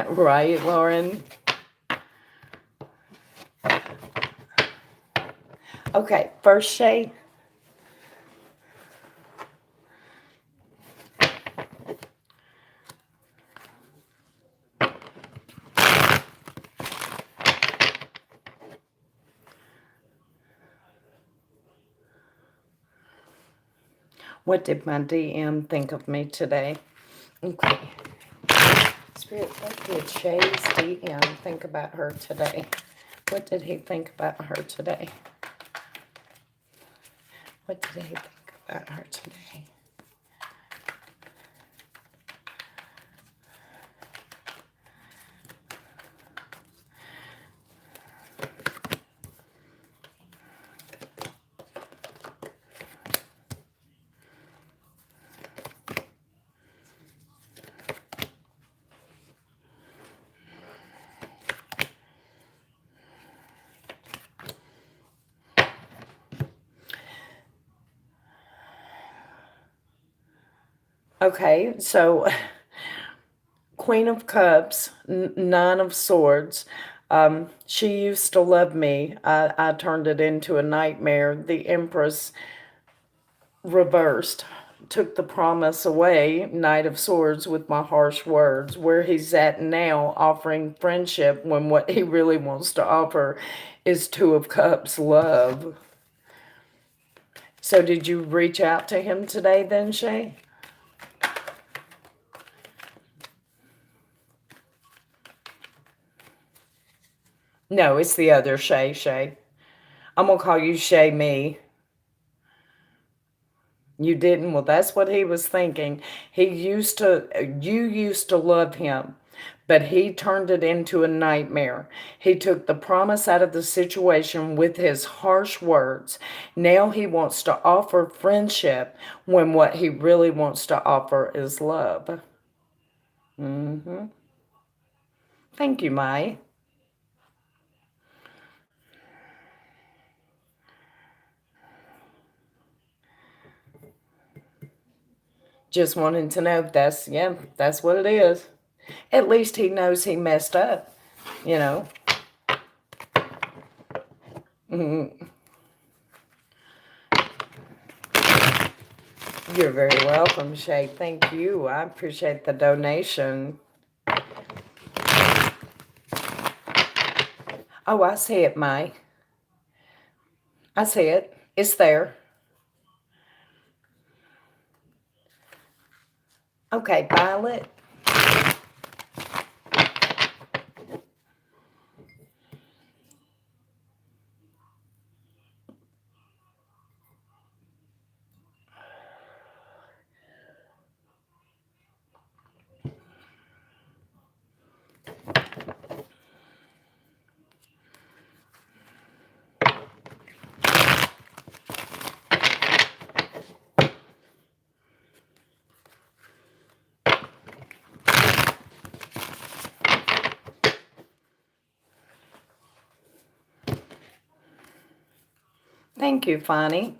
Right, Lauren? Okay, first Shay. What did my DM think of me today? Okay. Spirit, what did Shay's DM think about her today? What did he think about her today? What did he think about her today? Okay, so Queen of Cups, Nine of Swords. She used to love me. I turned it into a nightmare. The Empress reversed, took the promise away, Knight of Swords, with my harsh words. Where he's at now, offering friendship when what he really wants to offer is Two of Cups, love. So did you reach out to him today then, Shay? No, it's the other Shay, Shay. I'm going to call you Shay me. You didn't? Well, that's what he was thinking. You used to love him, but he turned it into a nightmare. He took the promise out of the situation with his harsh words. Now he wants to offer friendship when what he really wants to offer is love. Thank you, Mai. Just wanted to know yeah, that's what it is. At least he knows he messed up, you know. Mm, you're very welcome, Shay. Thank you. I appreciate the donation. Oh, I see it, May. I see it. It's there. Okay, Violet. Thank you, Fonnie.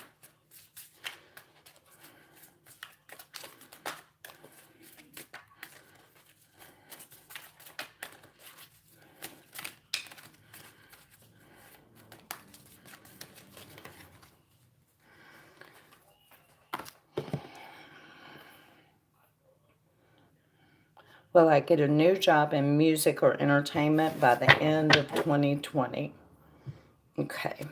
Will I get a new job in music or entertainment by the end of 2020? Okay.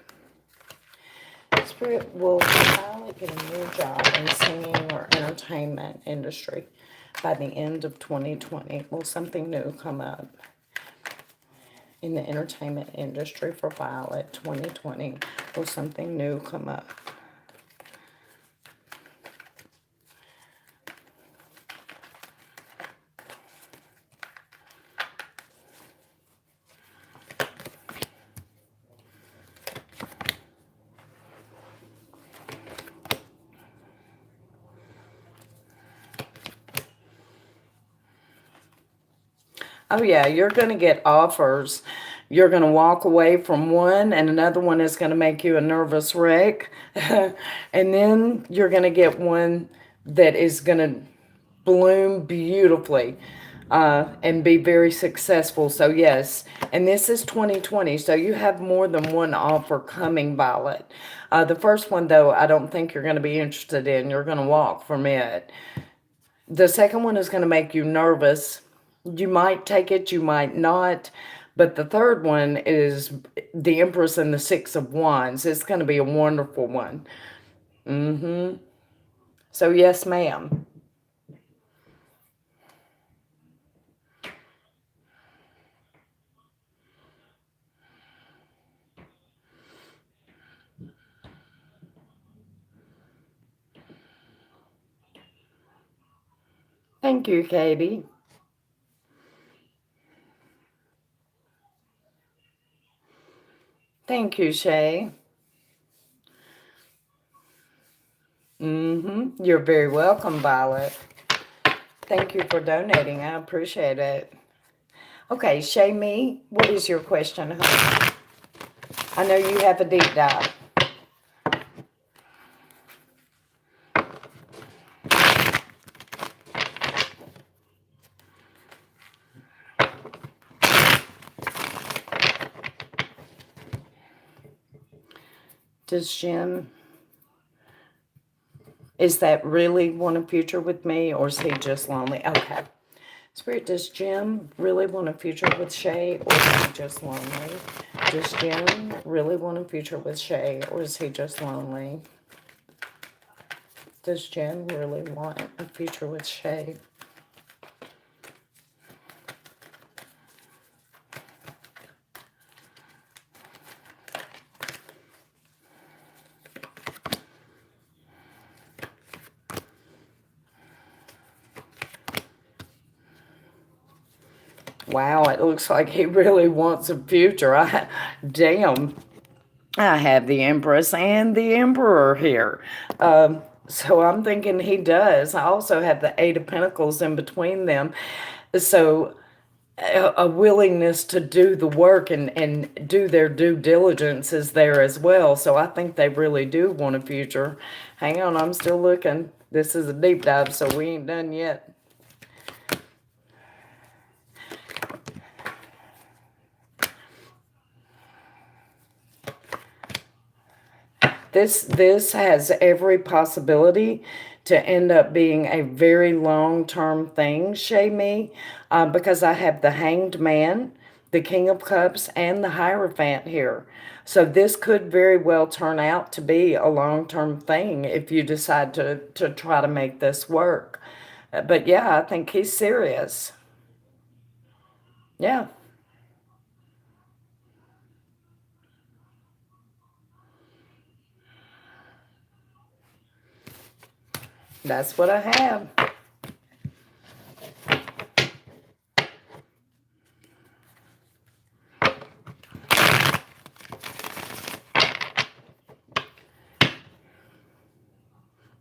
Spirit, will Violet get a new job in singing or entertainment industry by the end of 2020? Will something new come up in the entertainment industry for Violet 2020? Will something new come up? Oh, yeah, you're going to get offers. You're going to walk away from one, and another one is going to make you a nervous wreck. And then you're going to get one that is going to bloom beautifully and be very successful. So, yes, and this is 2020, so you have more than one offer coming, Violet. The first one, though, I don't think you're going to be interested in. You're going to walk from it. The second one is going to make you nervous. You might take it, you might not. But the third one is the Empress and the Six of Wands. It's going to be a wonderful one. So, yes, ma'am. Thank you, Katie. Thank you, Shay. You're very welcome, Violet. Thank you for donating. I appreciate it. Okay, Shay Me, what is your question, honey? I know you have a deep dive. Does Jim, is that really want a future with me, or is he just lonely? Okay. Spirit, does Jim really want a future with Shay, or is he just lonely? Does Jim really want a future with Shay, or is he just lonely? Does Jim really want a future with Shay? Wow, it looks like he really wants a future. Damn. I have the Empress and the Emperor here. So I'm thinking he does. I also have the Eight of Pentacles in between them. So a willingness to do the work and do their due diligence is there as well. So I think they really do want a future. Hang on, I'm still looking. This is a deep dive, so we ain't done yet. This has every possibility to end up being a very long-term thing, Shay because I have the Hanged Man, the King of Cups, and the Hierophant here. So this could very well turn out to be a long-term thing if you decide to try to make this work. But yeah, I think he's serious. Yeah, that's what I have.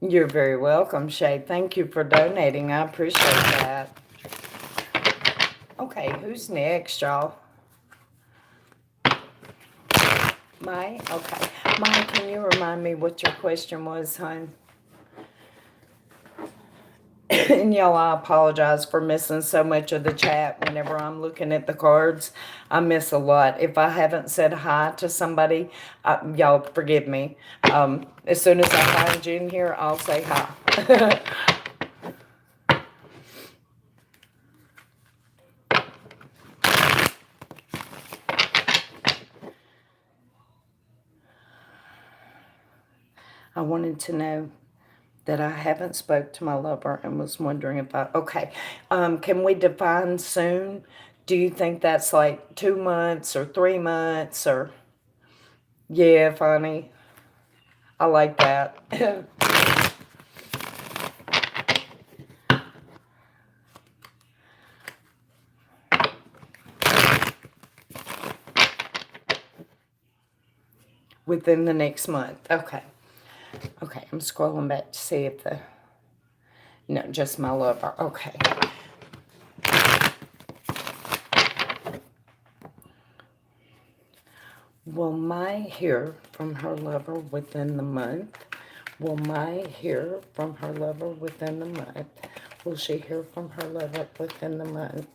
You're very welcome, Shay. Thank you for donating. I appreciate that. Okay, who's next, y'all? Mai? Okay. Mai, can you remind me what your question was, hon? And y'all, I apologize for missing so much of the chat whenever I'm looking at the cards. I miss a lot. If I haven't said hi to somebody, y'all forgive me. As soon as I find you in here, I'll say hi. I wanted to know that I haven't spoke to my lover and was wondering if okay, can we define soon? Do you think that's like 2 months or 3 months or, yeah, funny. I like that. Within the next month. Okay. Okay, I'm scrolling back to see if no, just my lover. Okay. Will Mai hear from her lover within the month? Will Mai hear from her lover within the month? Will she hear from her lover within the month?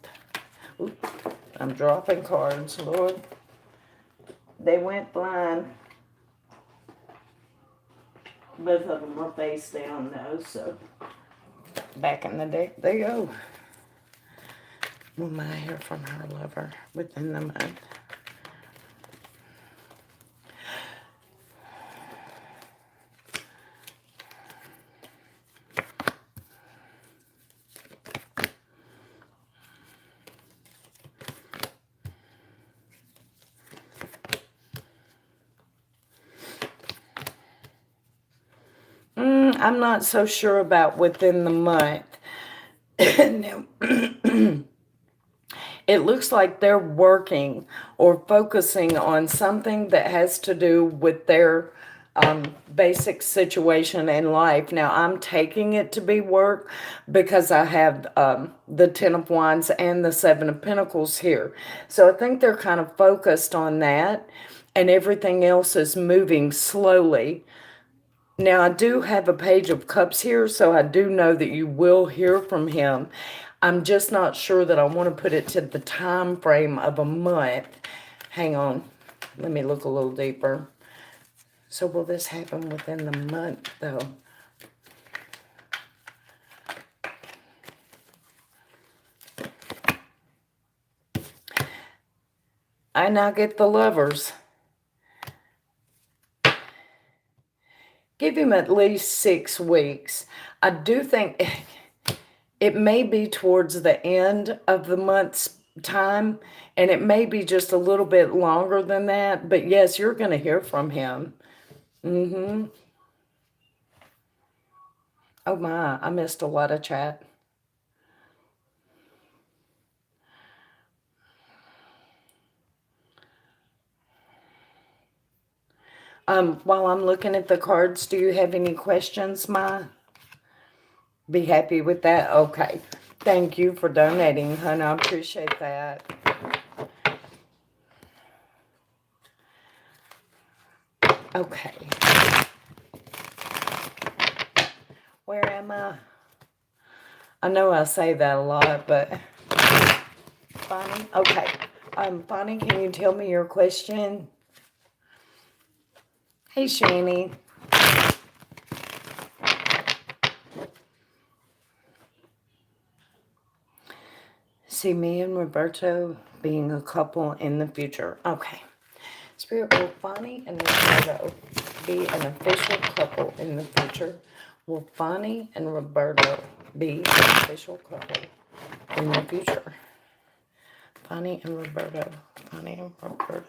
Oop, I'm dropping cards, Lord. They went blind. Both of them are face down though, so back in the deck they go. Will Mai hear from her lover within the month? I'm not so sure about within the month. Now, it looks like they're working or focusing on something that has to do with their basic situation in life. Now, I'm taking it to be work because I have the Ten of Wands and the Seven of Pentacles here. So I think they're kind of focused on that, and everything else is moving slowly. Now, I do have a Page of Cups here, so I do know that you will hear from him. I'm just not sure that I want to put it to the time frame of a month. Hang on. Let me look a little deeper. So will this happen within the month, though? I now get the Lovers. Give him at least 6 weeks. I do think it may be towards the end of the month's time, and it may be just a little bit longer than that. But yes, you're going to hear from him. Mm-hmm. Oh my, I missed a lot of chat. While I'm looking at the cards, do you have any questions, Ma? Be happy with that? Okay. Thank you for donating, hon. I appreciate that. Okay. Where am I? I know I say that a lot, but... Bonnie? Okay. Bonnie, can you tell me your question? Hey, Shani. See me and Roberto being a couple in the future. Okay. Spirit, will Bonnie and Roberto be an official couple in the future? Will Bonnie and Roberto be an official couple in the future? Bonnie and Roberto. Bonnie and Roberto.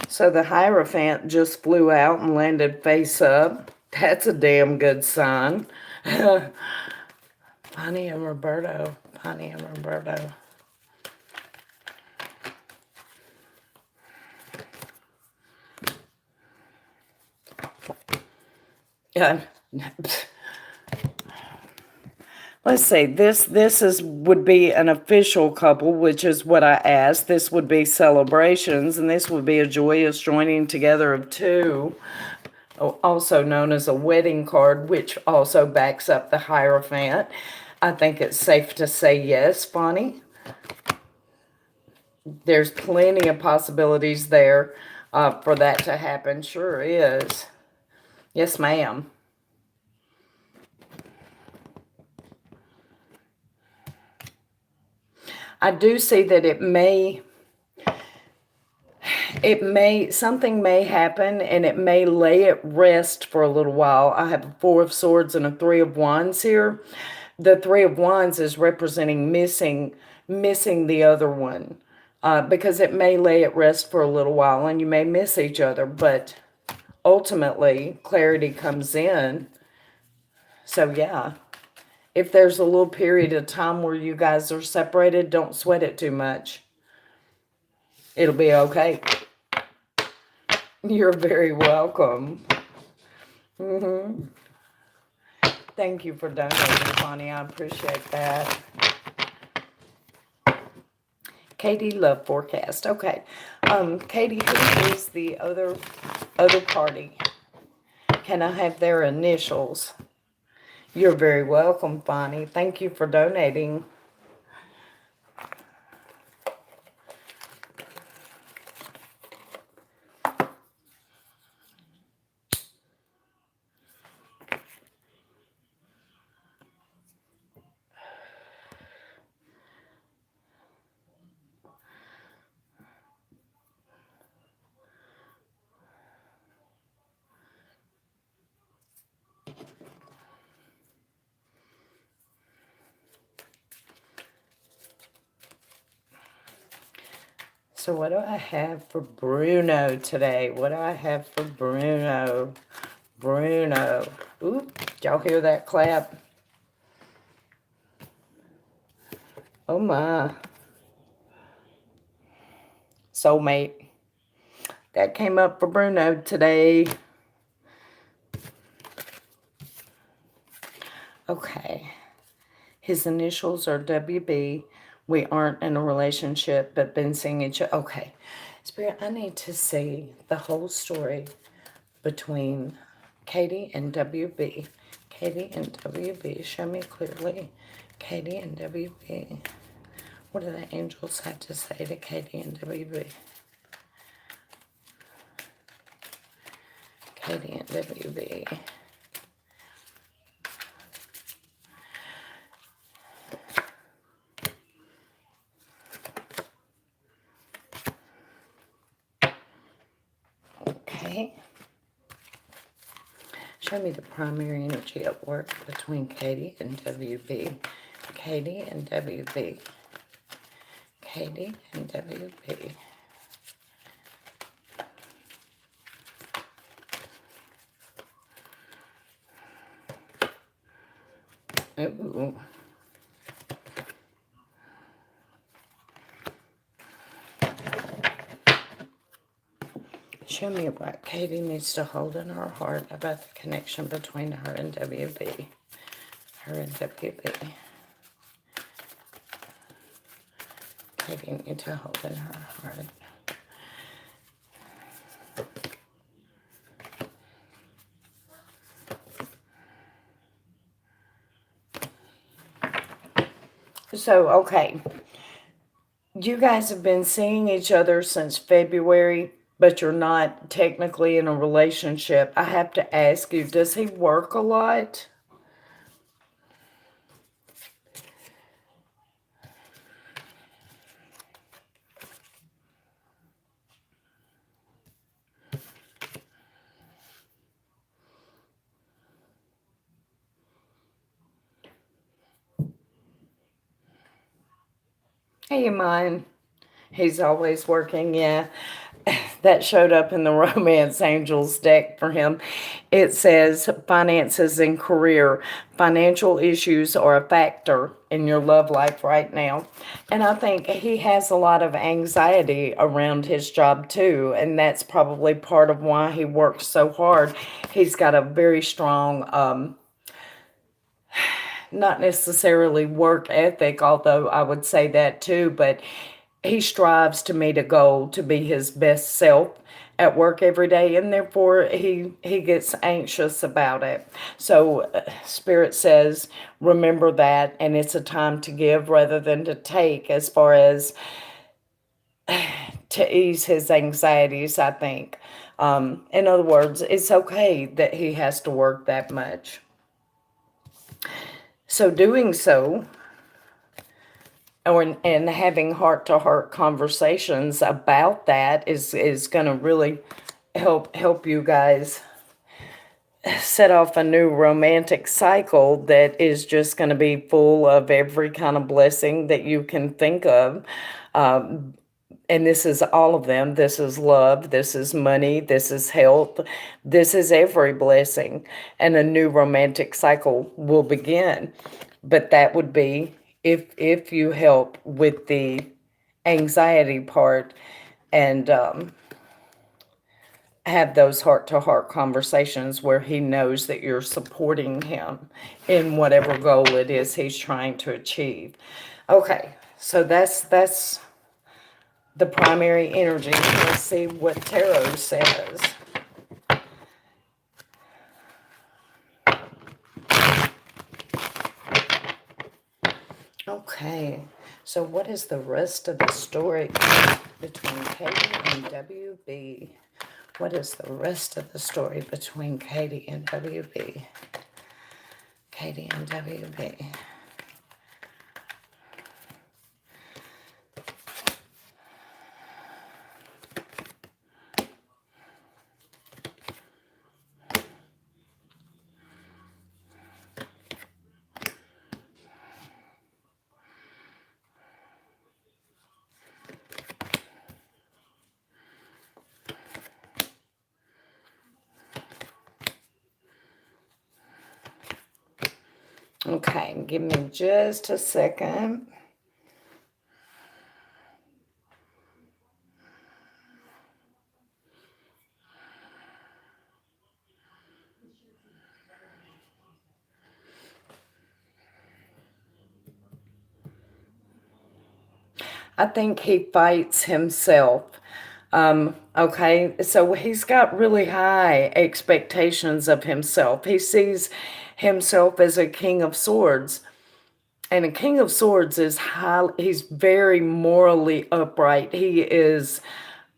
So the Hierophant just flew out and landed face up. That's a damn good sign. Bonnie and Roberto. Bonnie and Roberto. Yeah. Let's see. This would be an official couple, which is what I asked. This would be celebrations, and this would be a joyous joining together of two, also known as a wedding card, which also backs up the Hierophant. I think it's safe to say yes, Bonnie. There's plenty of possibilities there for that to happen. Sure is. Yes, ma'am. I do see that something may happen and it may lay at rest for a little while. I have a Four of Swords and a Three of Wands here. The Three of Wands is representing missing the other one, because it may lay at rest for a little while and you may miss each other, but ultimately clarity comes in. So yeah, if there's a little period of time where you guys are separated, don't sweat it too much. It'll be okay. You're very welcome. Thank you for donating, Bonnie. I appreciate that. Katie, love forecast. Okay. Katie, who is the other party? Can I have their initials? You're very welcome, Bonnie. Thank you for donating. So what do I have for Bruno today? What do I have for Bruno? Bruno. Ooh, did y'all hear that clap? Oh my. Soulmate. That came up for Bruno today. Okay. His initials are WB. We aren't in a relationship, but been seeing each other. Okay. Spirit, I need to see the whole story between Katie and WB. Katie and WB. Show me clearly. Katie and WB. What do the angels have to say to Katie and WB? Katie and WB. Okay. Show me the primary energy at work between Katie and WB. Katie and WB. Katie and WB. Ooh. Show me what Katie needs to hold in her heart about the connection between her and WB. Her and WB. Katie needs to hold in her heart. So, okay, you guys have been seeing each other since February, but you're not technically in a relationship. I have to ask you, does he work a lot? Hey, you mind? He's always working, yeah. That showed up in the Romance Angels deck for him. It says finances and career. Financial issues are a factor in your love life right now. And I think he has a lot of anxiety around his job too. And that's probably part of why he works so hard. He's got a very strong, not necessarily work ethic, although I would say that too, but he strives to meet a goal to be his best self at work every day, and therefore he gets anxious about it. So spirit says remember that, and it's a time to give rather than to take, as far as to ease his anxieties, I think. In other words, it's okay that he has to work that much. So doing so, or and having heart-to-heart conversations about that is going to really help you guys set off a new romantic cycle that is just going to be full of every kind of blessing that you can think of. And this is all of them. This is love, this is money, this is health, this is every blessing, and a new romantic cycle will begin. But that would be if you help with the anxiety part, and have those heart-to-heart conversations where he knows that you're supporting him in whatever goal it is he's trying to achieve. Okay, so that's the primary energy. Let's see what tarot says. Okay, so what is the rest of the story between Katie and WB? What is the rest of the story between Katie and WB? Katie and WB. Okay, give me just a second. I think he fights himself. Okay, so he's got really high expectations of himself. He sees himself as a king of swords. And a king of swords is he's very morally upright. He is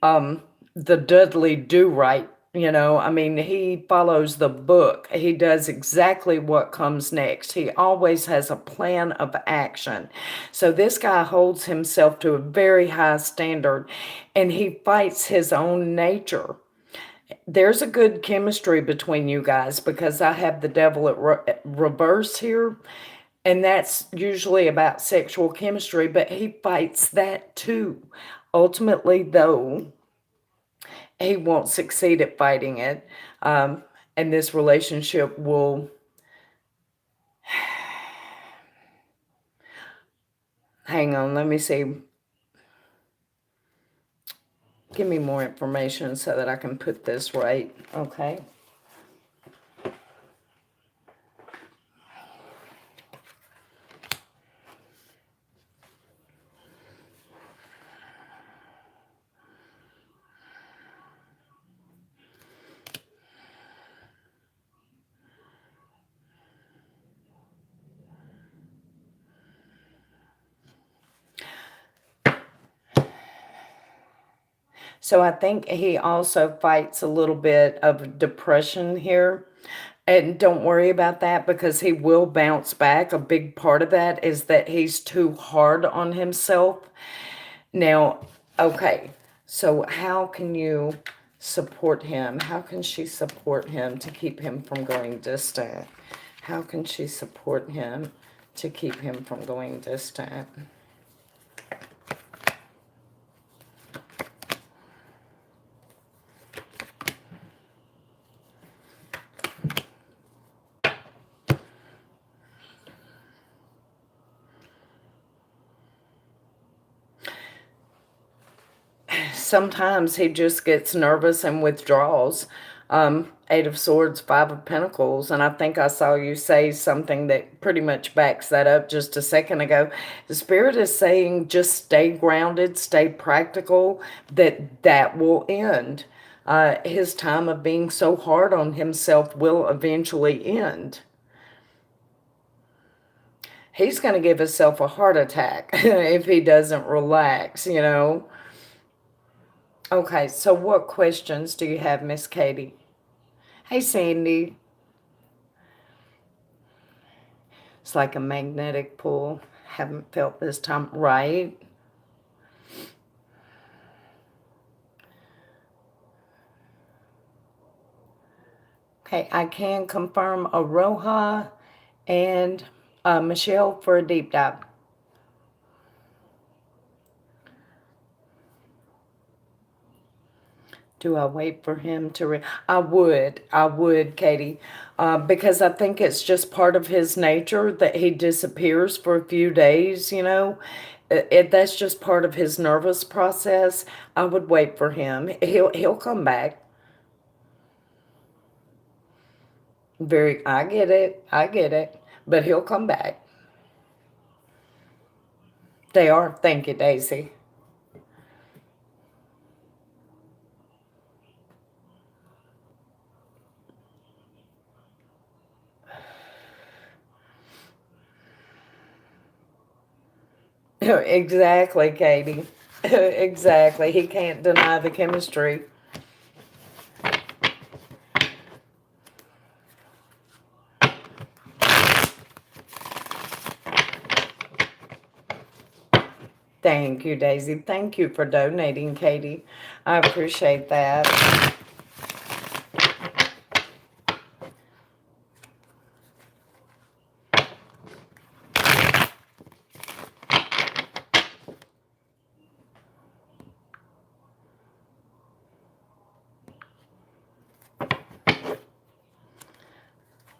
the Dudley Do Right. I mean, he follows the book. He does exactly what comes next. He always has a plan of action. So this guy holds himself to a very high standard, and he fights his own nature. There's a good chemistry between you guys, because I have the devil at reverse here, and that's usually about sexual chemistry, but he fights that too. Ultimately, though, he won't succeed at fighting it. And this relationship will, hang on, let me see. Give me more information so that I can put this right. Okay. So I think he also fights a little bit of depression here. And don't worry about that because he will bounce back. A big part of that is that he's too hard on himself. Now, okay, so how can you support him? How can she support him to keep him from going distant? How can she support him to keep him from going distant? Sometimes he just gets nervous and withdraws. Eight of Swords, Five of Pentacles, and I think I saw you say something that pretty much backs that up just a second ago. The Spirit is saying just stay grounded, stay practical, that will end. His time of being so hard on himself will eventually end. He's going to give himself a heart attack if he doesn't relax, you know. Okay, so what questions do you have, Miss Katie? Hey, Sandy. It's like a magnetic pull. Haven't felt this time. Right? Okay, I can confirm Aroha and Michelle for a deep dive. Do I wait for him to I would, Katie, because I think it's just part of his nature that he disappears for a few days, you know. That's just part of his nervous process. I would wait for him. He'll come back. I get it, but he'll come back. They are. Thank you, Daisy. Exactly, Katie. Exactly. He can't deny the chemistry. Thank you, Daisy. Thank you for donating, Katie. I appreciate that.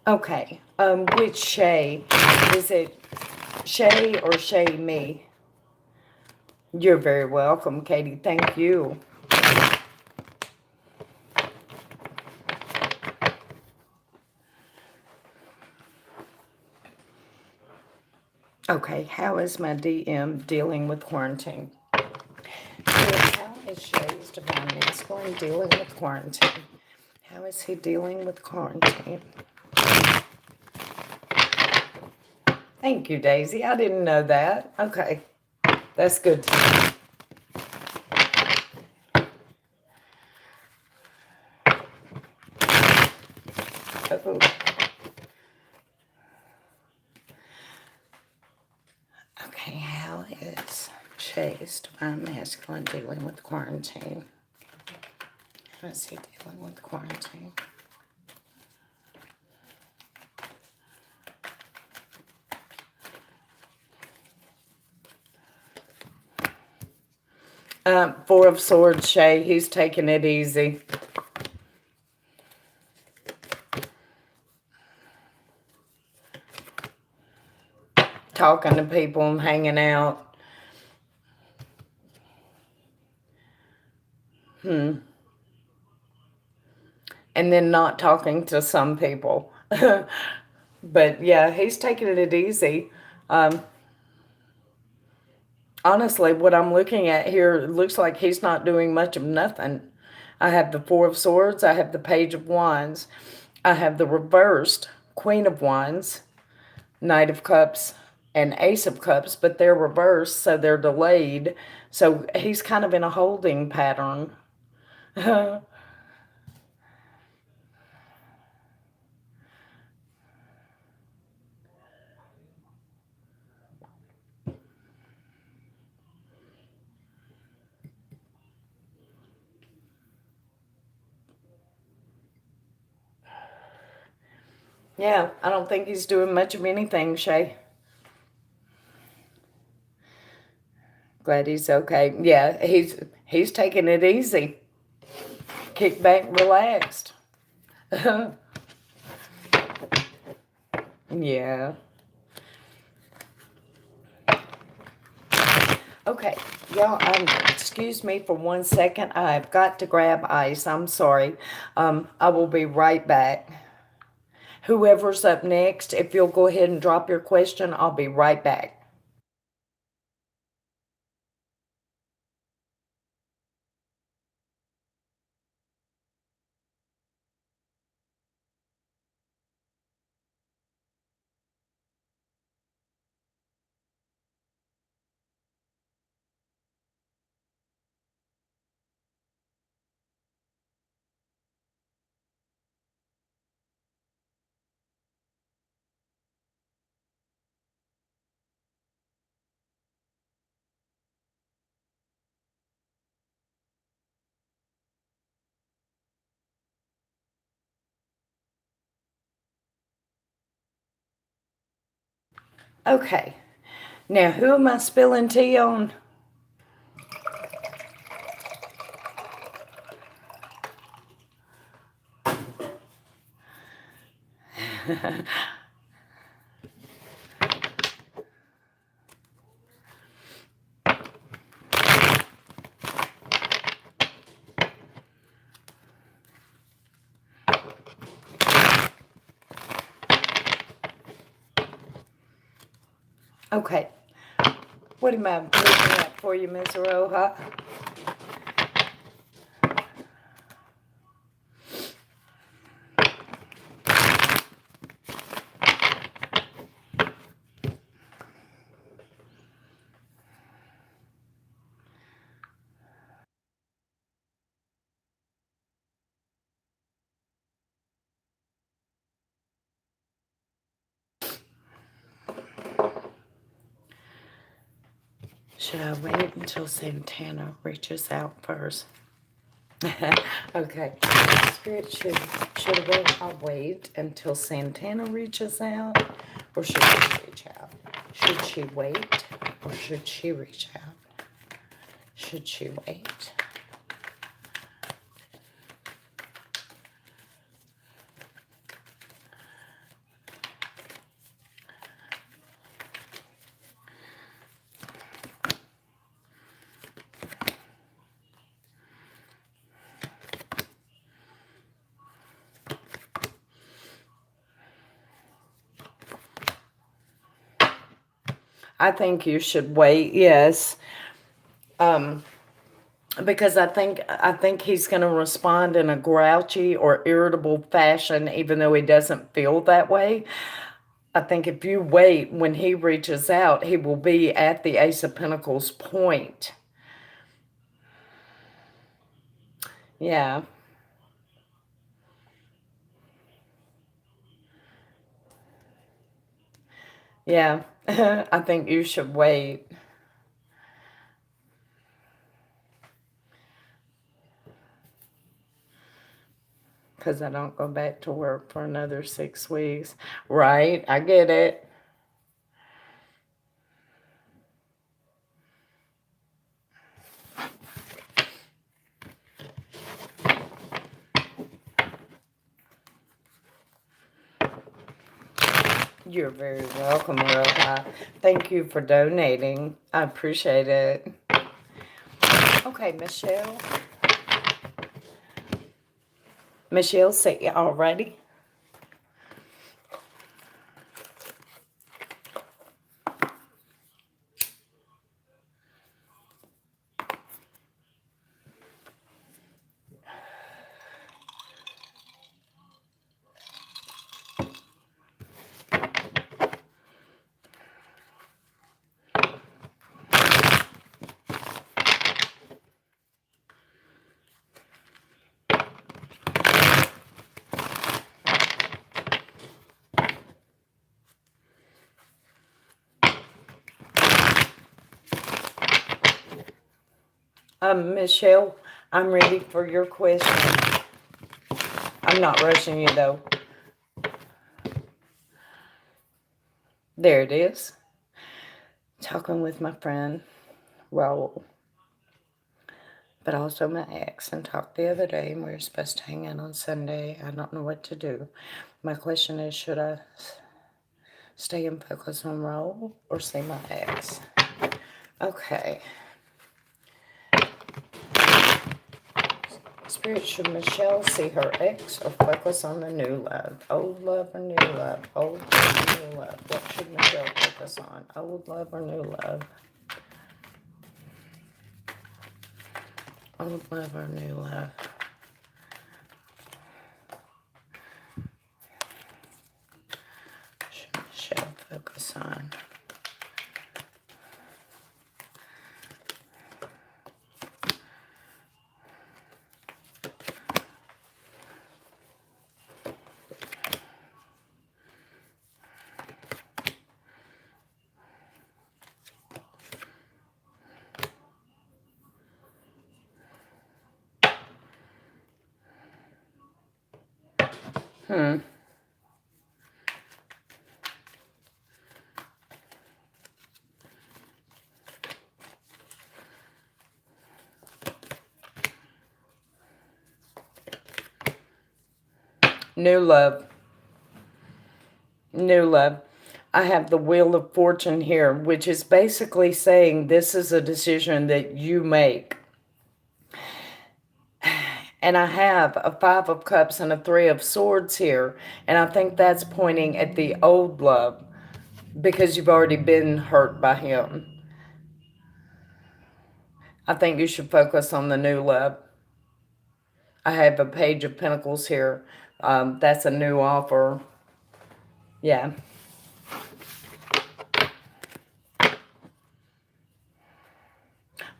Okay. Which Shay? Is it Shay or Shay me? You're very welcome, Katie. Thank you. Okay, how is my DM dealing with quarantine? How is Shay's divine masculine dealing with quarantine? How is he dealing with quarantine? Thank you, Daisy. I didn't know that. Okay, that's good to know. Oh. Okay, how is Shay's divine masculine dealing with quarantine? How is he dealing with quarantine? Four of Swords, Shay. He's taking it easy. Talking to people and hanging out. And then not talking to some people. But yeah, he's taking it easy. Honestly, what I'm looking at here looks like he's not doing much of nothing. I have the Four of Swords. I have the Page of Wands. I have the reversed Queen of Wands, Knight of Cups, and Ace of Cups, but they're reversed, so they're delayed. So he's kind of in a holding pattern. Yeah, I don't think he's doing much of anything, Shay. Glad he's okay. Yeah, he's taking it easy. Kick back, relaxed. Yeah. Okay, y'all, excuse me for 1 second. I've got to grab ice. I'm sorry. I will be right back. Whoever's up next, if you'll go ahead and drop your question, I'll be right back. Okay, now who am I spilling tea on? Okay, what am I looking at for you, Miss Roja? Should I wait until Santana reaches out first? Okay. Spirit I'll wait until Santana reaches out, or should she reach out? Should she wait, or should she reach out? Should she wait? I think you should wait, yes. Because I think he's going to respond in a grouchy or irritable fashion, even though he doesn't feel that way. I think if you wait, when he reaches out, he will be at the Ace of Pentacles point. Yeah, yeah. I think you should wait because I don't go back to work for another 6 weeks. Right, I get it. You're very welcome, Roha. Thank you for donating. I appreciate it. Okay, Michelle. Michelle, say y'all ready? Michelle, I'm ready for your question. I'm not rushing you, though. There it is. Talking with my friend, Raul, but also my ex, and talked the other day, and we were supposed to hang out on Sunday. I don't know what to do. My question is, should I stay and focus on Raul or see my ex? Okay. Spirit, should Michelle see her ex or focus on the new love? Old love or new love? Old love or new love? What should Michelle focus on? Old love or new love? Old love or new love? Should Michelle focus on? New love. New love. I have the Wheel of Fortune here, which is basically saying this is a decision that you make. And I have a Five of Cups and a Three of Swords here. And I think that's pointing at the old love because you've already been hurt by him. I think you should focus on the new love. I have a Page of Pentacles here. That's a new offer. Yeah.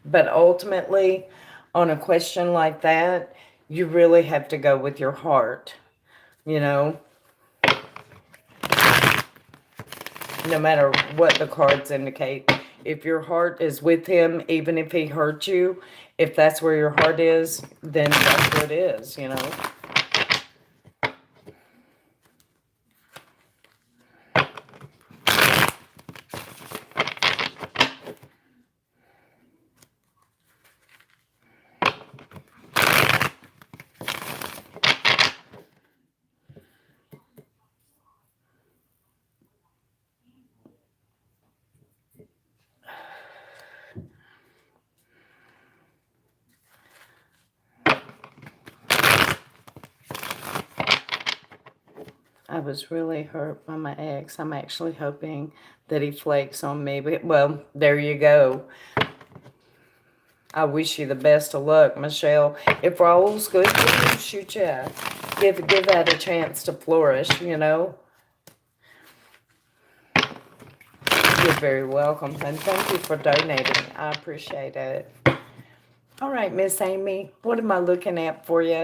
But ultimately, on a question like that, you really have to go with your heart, you know, no matter what the cards indicate. If your heart is with him, even if he hurt you, if that's where your heart is, then that's where it is, you know. I was really hurt by my ex. I'm actually hoping that he flakes on me. But, well, there you go. I wish you the best of luck, Michelle. If Raul's good for you, shoot yeah. Give that a chance to flourish, you know. You're very welcome. And thank you for donating. I appreciate it. All right, Miss Amy, what am I looking at for you?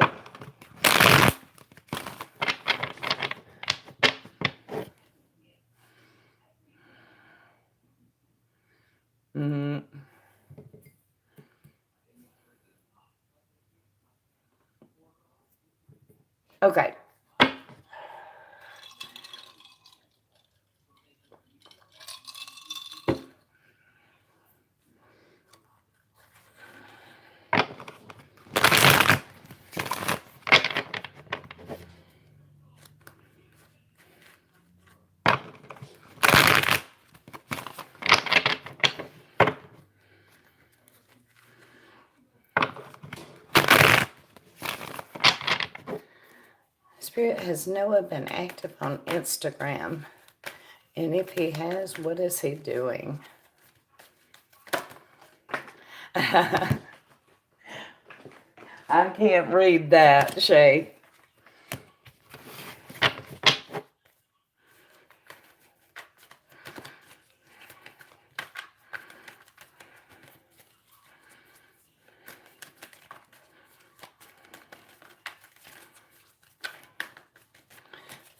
Okay. Spirit, has Noah been active on Instagram? And if he has, what is he doing? I can't read that, Shay.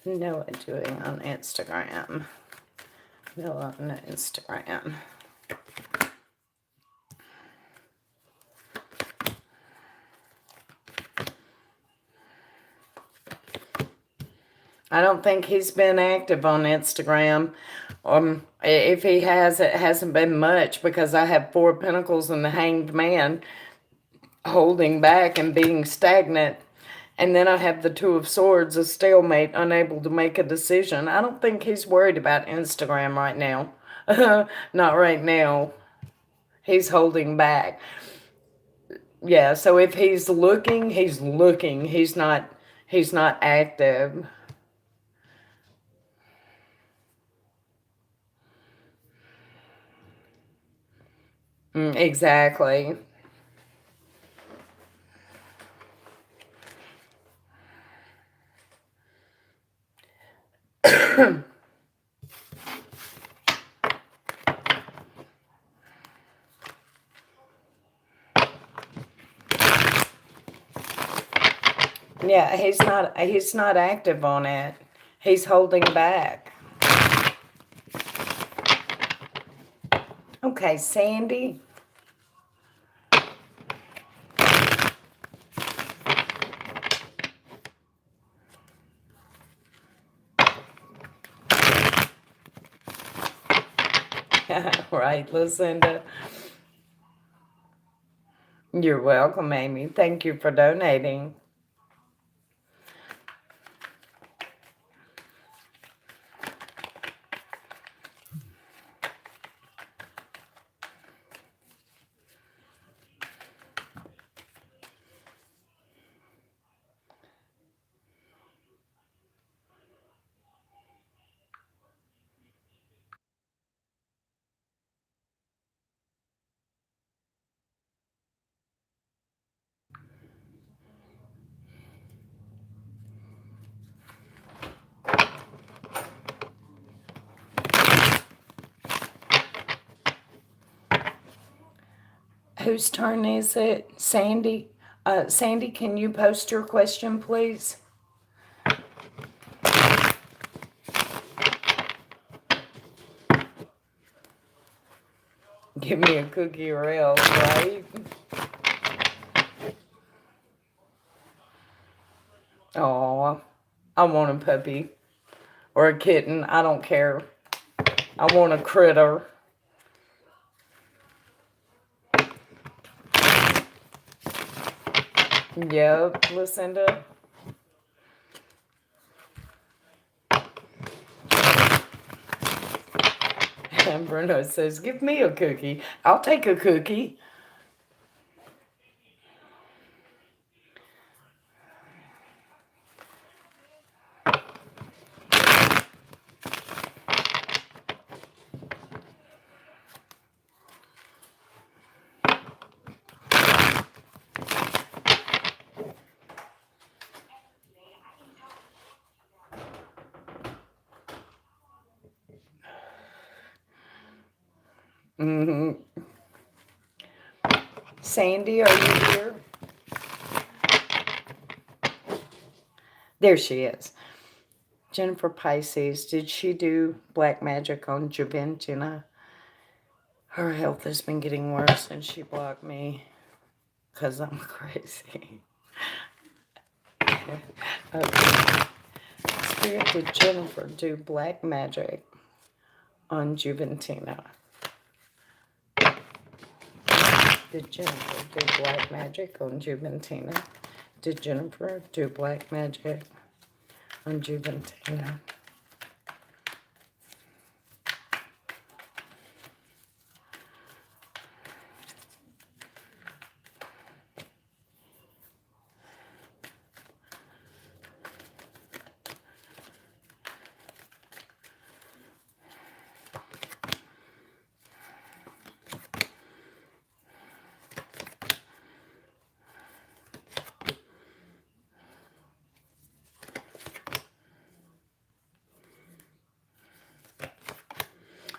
Noah doing on Instagram. Noah on Instagram. I don't think he's been active on Instagram. If he has, it hasn't been much because I have Four of Pentacles and the Hanged Man holding back and being stagnant. And then I have the Two of Swords, a stalemate, unable to make a decision. I don't think he's worried about Instagram right now. Not right now. He's holding back. Yeah, so if he's looking, he's looking. He's not active. Exactly. Yeah, he's not active on it. He's holding back. Okay, Sandy. Right, Lucinda. You're welcome, Amy. Thank you for donating. Whose turn is it? Sandy? Sandy, can you post your question, please? Give me a cookie or else, right? Oh, I want a puppy or a kitten. I don't care. I want a critter. Yep, Lucinda. And Bruno says, give me a cookie. I'll take a cookie. hmm Sandy, are you here? There she is. Jennifer Pisces, did she do black magic on Juventina? Her health has been getting worse and she blocked me because I'm crazy. Okay. Spirit, did Jennifer do black magic on Juventina? Did Jennifer do black magic on Juventina? Did Jennifer do black magic on Juventina?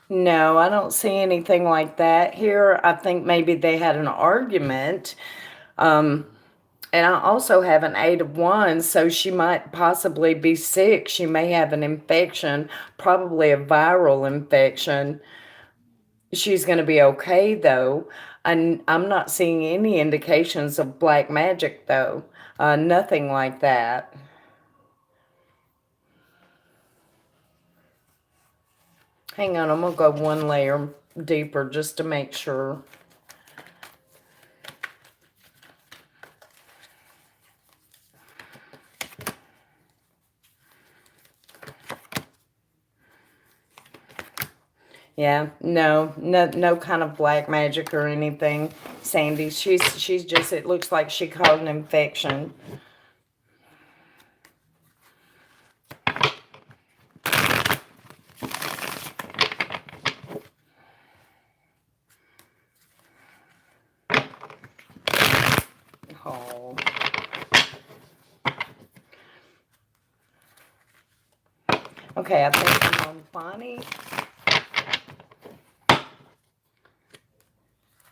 No, I don't see anything like that here. I think maybe they had an argument. Um, and I also have an Eight of Wands, so she might possibly be sick. She may have an infection, probably a viral infection. She's going to be okay, though. And I'm not seeing any indications of black magic, though. Nothing like that. Hang on, I'm going to go one layer deeper just to make sure. Yeah, no kind of black magic or anything, Sandy. She's just, it looks like she caught an infection. Oh. Okay, I think I'm on Bonnie.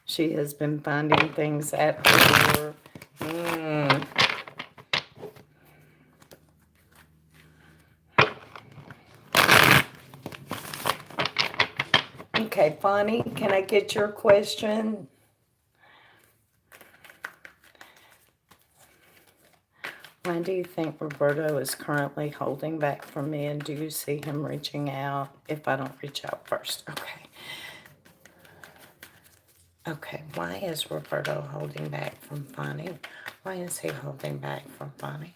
She has been finding things at her door. Okay, Bonnie, can I get your question? Why do you think Roberto is currently holding back from me, and do you see him reaching out if I don't reach out first? Okay. Okay, why is Roberto holding back from Bonnie? Why is he holding back from Bonnie?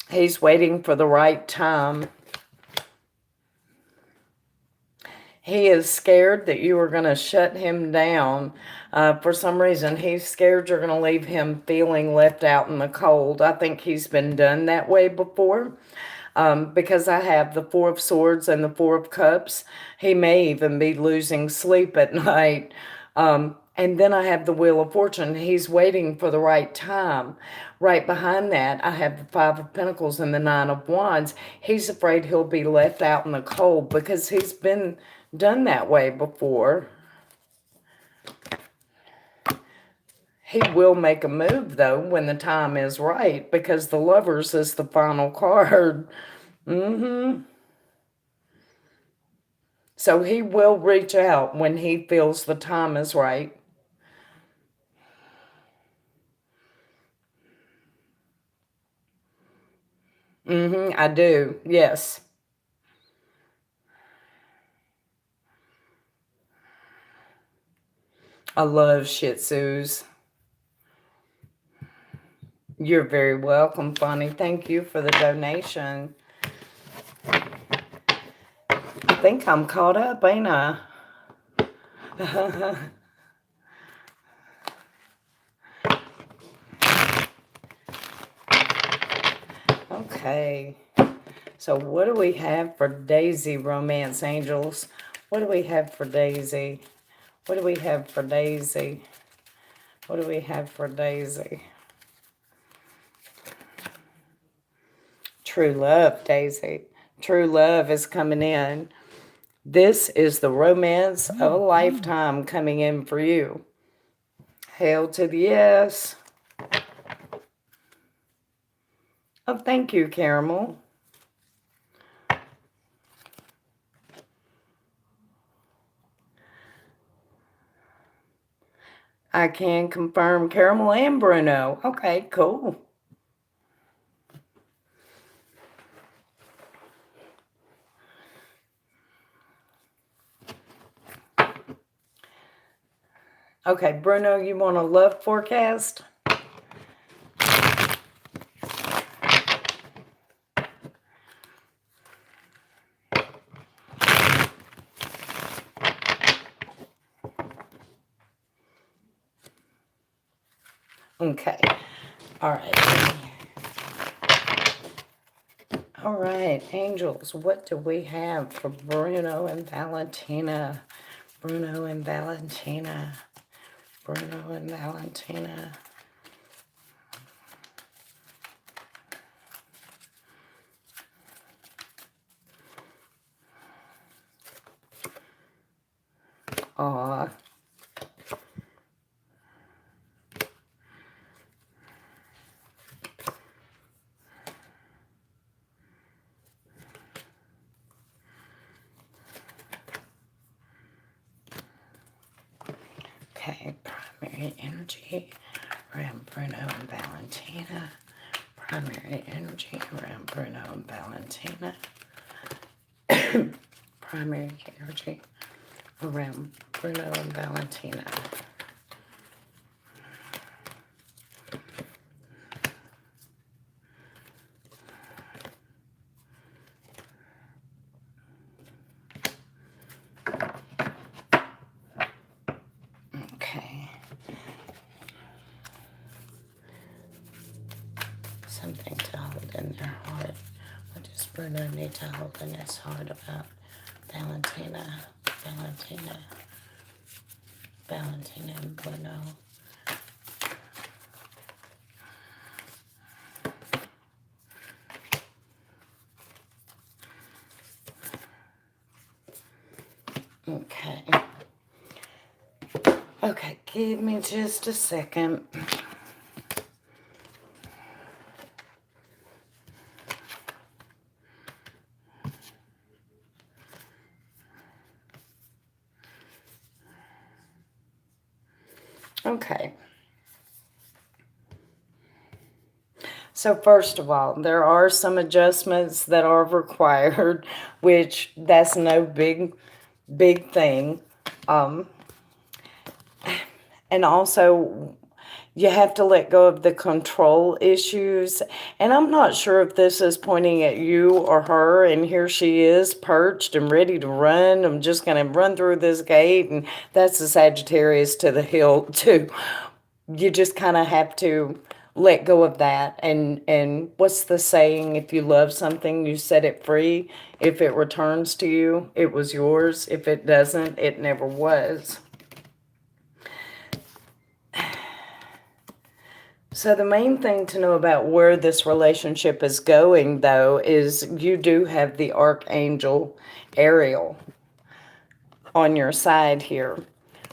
He's waiting for the right time. He is scared that you are going to shut him down. For some reason, he's scared you're going to leave him feeling left out in the cold. I think he's been done that way before. Because I have the Four of Swords and the Four of Cups. He may even be losing sleep at night. And then I have the Wheel of Fortune. He's waiting for the right time. Right behind that, I have the Five of Pentacles and the Nine of Wands. He's afraid he'll be left out in the cold because he's been done that way before. He will make a move, though, when the time is right, because the Lovers is the final card. So he will reach out when he feels the time is right. I do. Yes. I love Shih Tzus. You're very welcome, Bonnie. Thank you for the donation. I think I'm caught up, ain't I? Okay. So what do we have for Daisy, Romance Angels? What do we have for Daisy? What do we have for Daisy? What do we have for Daisy? True love, Daisy. True love is coming in. This is the romance of a lifetime coming in for you. Hail to the yes. Oh, thank you, Caramel. I can confirm Caramel and Bruno. Okay, cool. Okay, Bruno, you want a love forecast? Okay. All right. All right, angels, what do we have for Bruno and Valentina? Bruno and Valentina. Bruno and Valentina. Aw. Okay, primary energy around Bruno and Valentina. Primary energy around Bruno and Valentina. Primary energy around Bruno and Valentina. Okay. Something to hold in their heart. What does Bruno need to hold in his heart about Valentina? Valentina. Valentina and Bruno. Okay. Okay, give me just a second. Okay. So first of all, there are some adjustments that are required, which that's no big thing. And also you have to let go of the control issues. And I'm not sure if this is pointing at you or her, and here she is perched and ready to run. I'm just going to run through this gate, and that's the Sagittarius to the hilt too. You just kind of have to let go of that. And what's the saying? If you love something, you set it free. If it returns to you, it was yours. If it doesn't, it never was. So the main thing to know about where this relationship is going, though, is you do have the Archangel Ariel on your side here.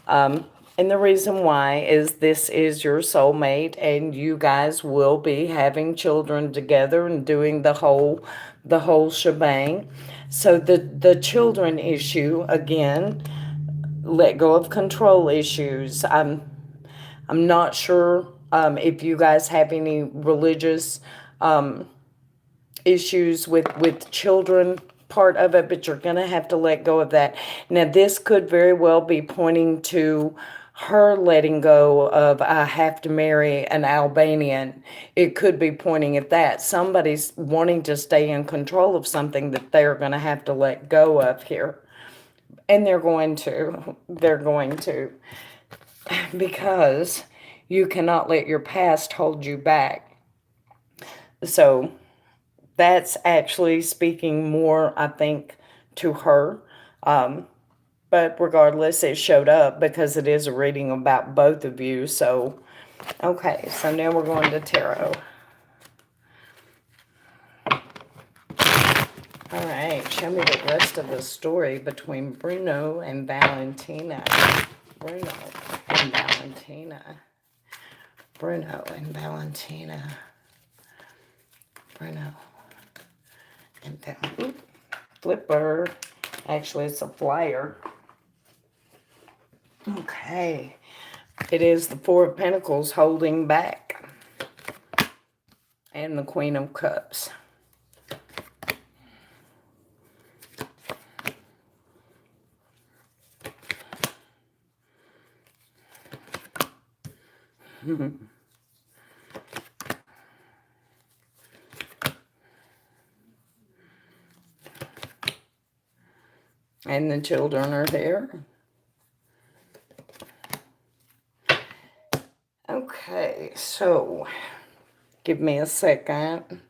And the reason why is this is your soulmate, and you guys will be having children together and doing the whole shebang. So the children issue, again, let go of control issues. I'm not sure if you guys have any religious issues with children part of it, but you're going to have to let go of that. Now, this could very well be pointing to her letting go of, I have to marry an Albanian. It could be pointing at that. Somebody's wanting to stay in control of something that they're going to have to let go of here. And they're going to. They're going to. Because you cannot let your past hold you back. So that's actually speaking more, I think, to her. But regardless, it showed up because it is a reading about both of you. So, okay, so now we're going to tarot. All right, show me the rest of the story between Bruno and Valentina. Bruno and Valentina. Bruno and Valentina. Bruno and Valentina. Flipper. Actually, it's a flyer. Okay. It is the Four of Pentacles holding back. And the Queen of Cups. And the children are there. Okay, so give me a second.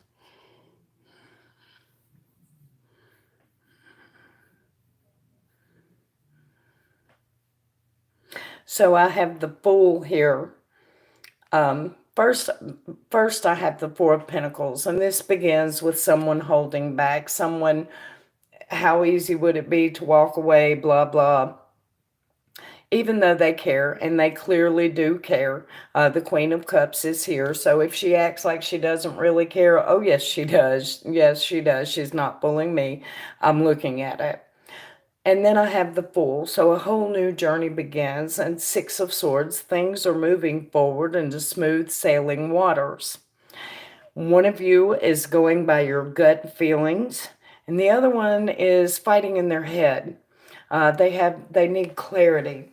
So I have the Fool here. First I have the Four of Pentacles, and this begins with someone holding back, someone, how easy would it be to walk away, blah, blah. Even though they care, and they clearly do care. The Queen of Cups is here, so if she acts like she doesn't really care, oh yes, she does. Yes, she does. She's not fooling me. I'm looking at it. And then I have the Fool, so a whole new journey begins, and Six of Swords, things are moving forward into smooth sailing waters. One of you is going by your gut feelings, and the other one is fighting in their head. They need clarity.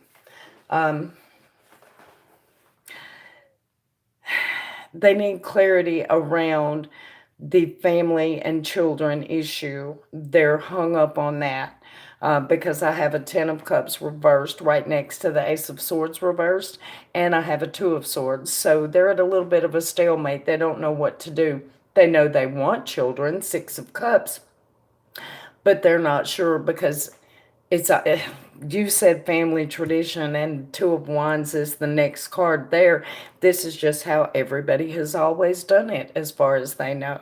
They need clarity around the family and children issue. They're hung up on that because I have a Ten of Cups reversed right next to the Ace of Swords reversed, and I have a Two of Swords. So they're at a little bit of a stalemate. They don't know what to do. They know they want children, Six of Cups, but they're not sure because it's a, you said family tradition, and Two of Wands is the next card there. This is just how everybody has always done it as far as they know.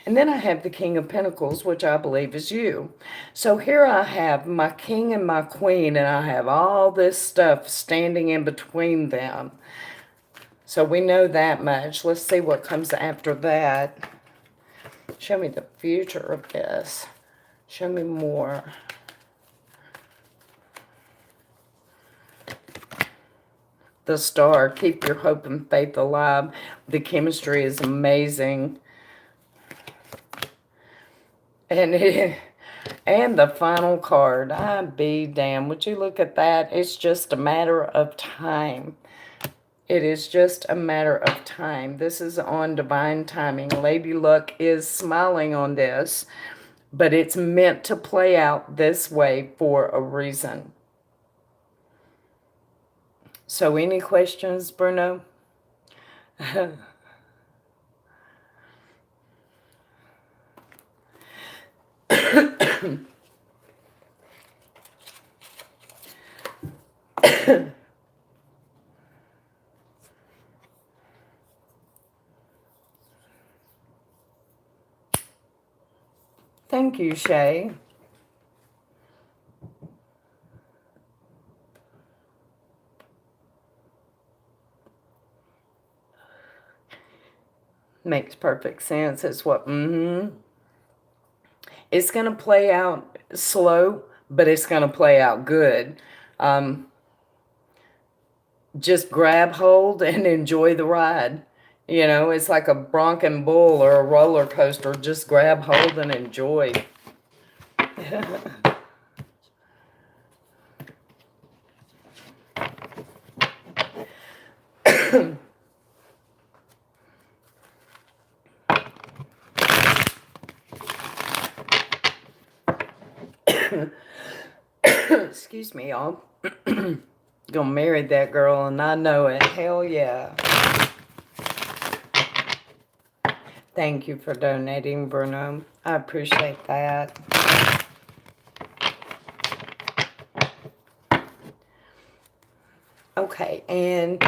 And then I have the King of Pentacles, which I believe is you. So here I have my king and my queen, and I have all this stuff standing in between them. So we know that much. Let's see what comes after that. Show me the future of this. Show me more. The Star, keep your hope and faith alive. The chemistry is amazing. And the final card, I be damned. Would you look at that? It's just a matter of time. It is just a matter of time. This is on divine timing. Lady Luck is smiling on this, but it's meant to play out this way for a reason. So any questions, Bruno? Thank you, Shay. Makes perfect sense. It's what, It's going to play out slow, but it's going to play out good. Just grab hold and enjoy the ride. You know, it's like a bronco bull or a roller coaster. Just grab hold and enjoy. Excuse me, y'all. Gonna marry that girl, and I know it. Hell yeah. Thank you for donating, Bruno. I appreciate that. Okay, and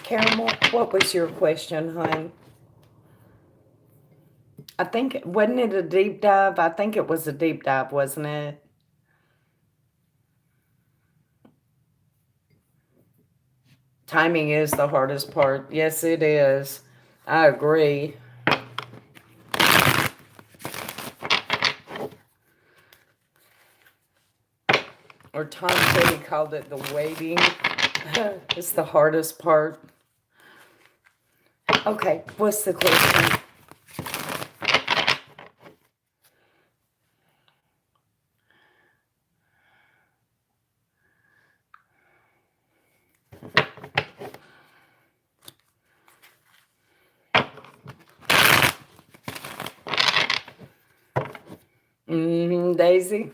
Caramel, what was your question, hon? I think, wasn't it a deep dive? I think it was a deep dive, wasn't it? Timing is the hardest part. Yes, it is. I agree. Or Tom Petty called it the waiting. It's the hardest part. Okay, what's the question? Daisy?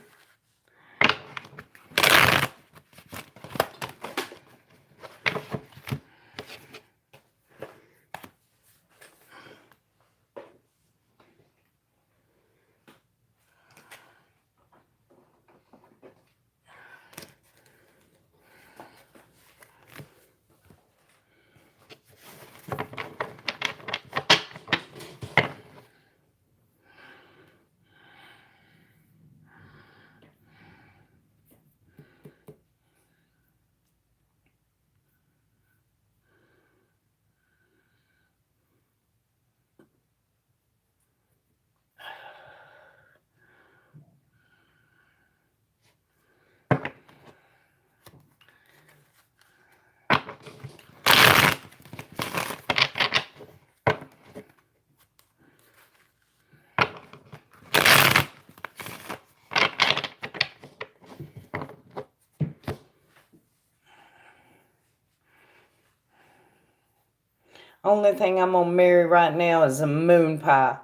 Only thing I'm going to marry right now is a moon pie.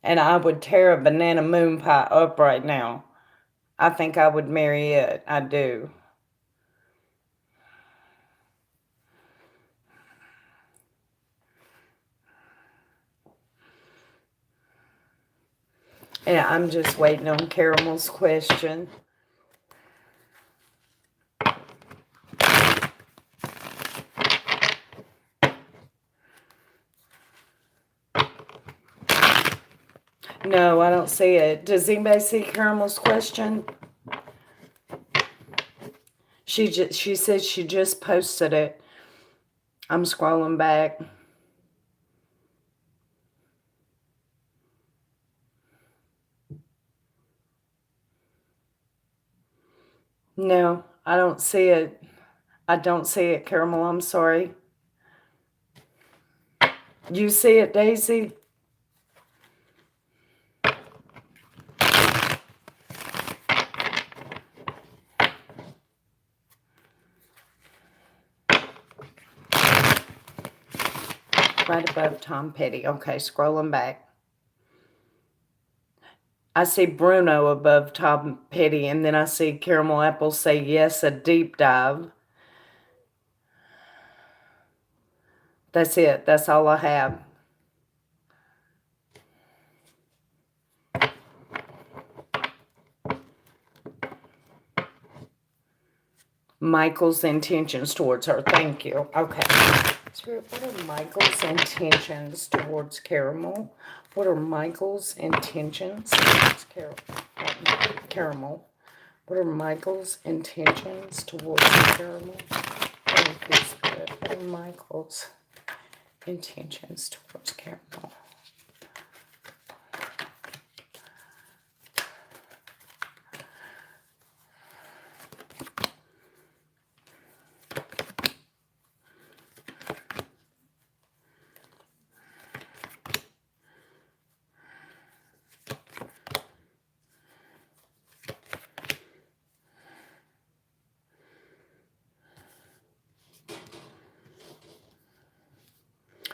And I would tear a banana moon pie up right now. I think I would marry it. I do. And I'm just waiting on Caramel's question. No, I don't see it. Does anybody see Caramel's question? She said she just posted it. I'm scrolling back. No, I don't see it. I don't see it, Caramel. I'm sorry. You see it, Daisy? Right above Tom Petty. Okay, scrolling back. I see Bruno above Tom Petty, and then I see Caramel Apple say, yes, a deep dive. That's it. That's all I have. Michael's intentions towards her. Thank you. Okay. Spirit, what are Michael's intentions towards Caramel? What are Michael's intentions towards Caramel? What are Michael's intentions towards Caramel? Thank you, Spirit. What are Michael's intentions towards Caramel?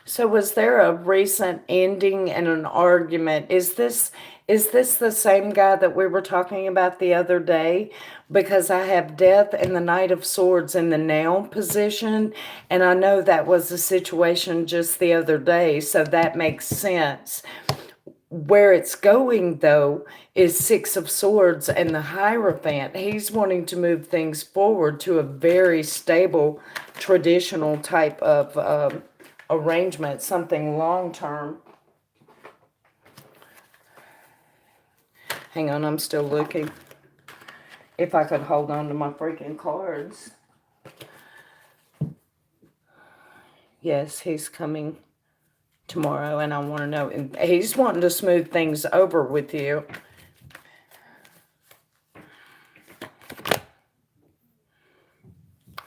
So was there a recent ending and an argument? Is this the same guy that we were talking about the other day? Because I have Death and the Knight of Swords in the now position, and I know that was a situation just the other day, so that makes sense. Where it's going, though, is Six of Swords and the Hierophant. He's wanting to move things forward to a very stable, traditional type of arrangement, something long-term. Hang on, I'm still looking. If I could hold on to my freaking cards. Yes, he's coming tomorrow, and I want to know. And he's wanting to smooth things over with you.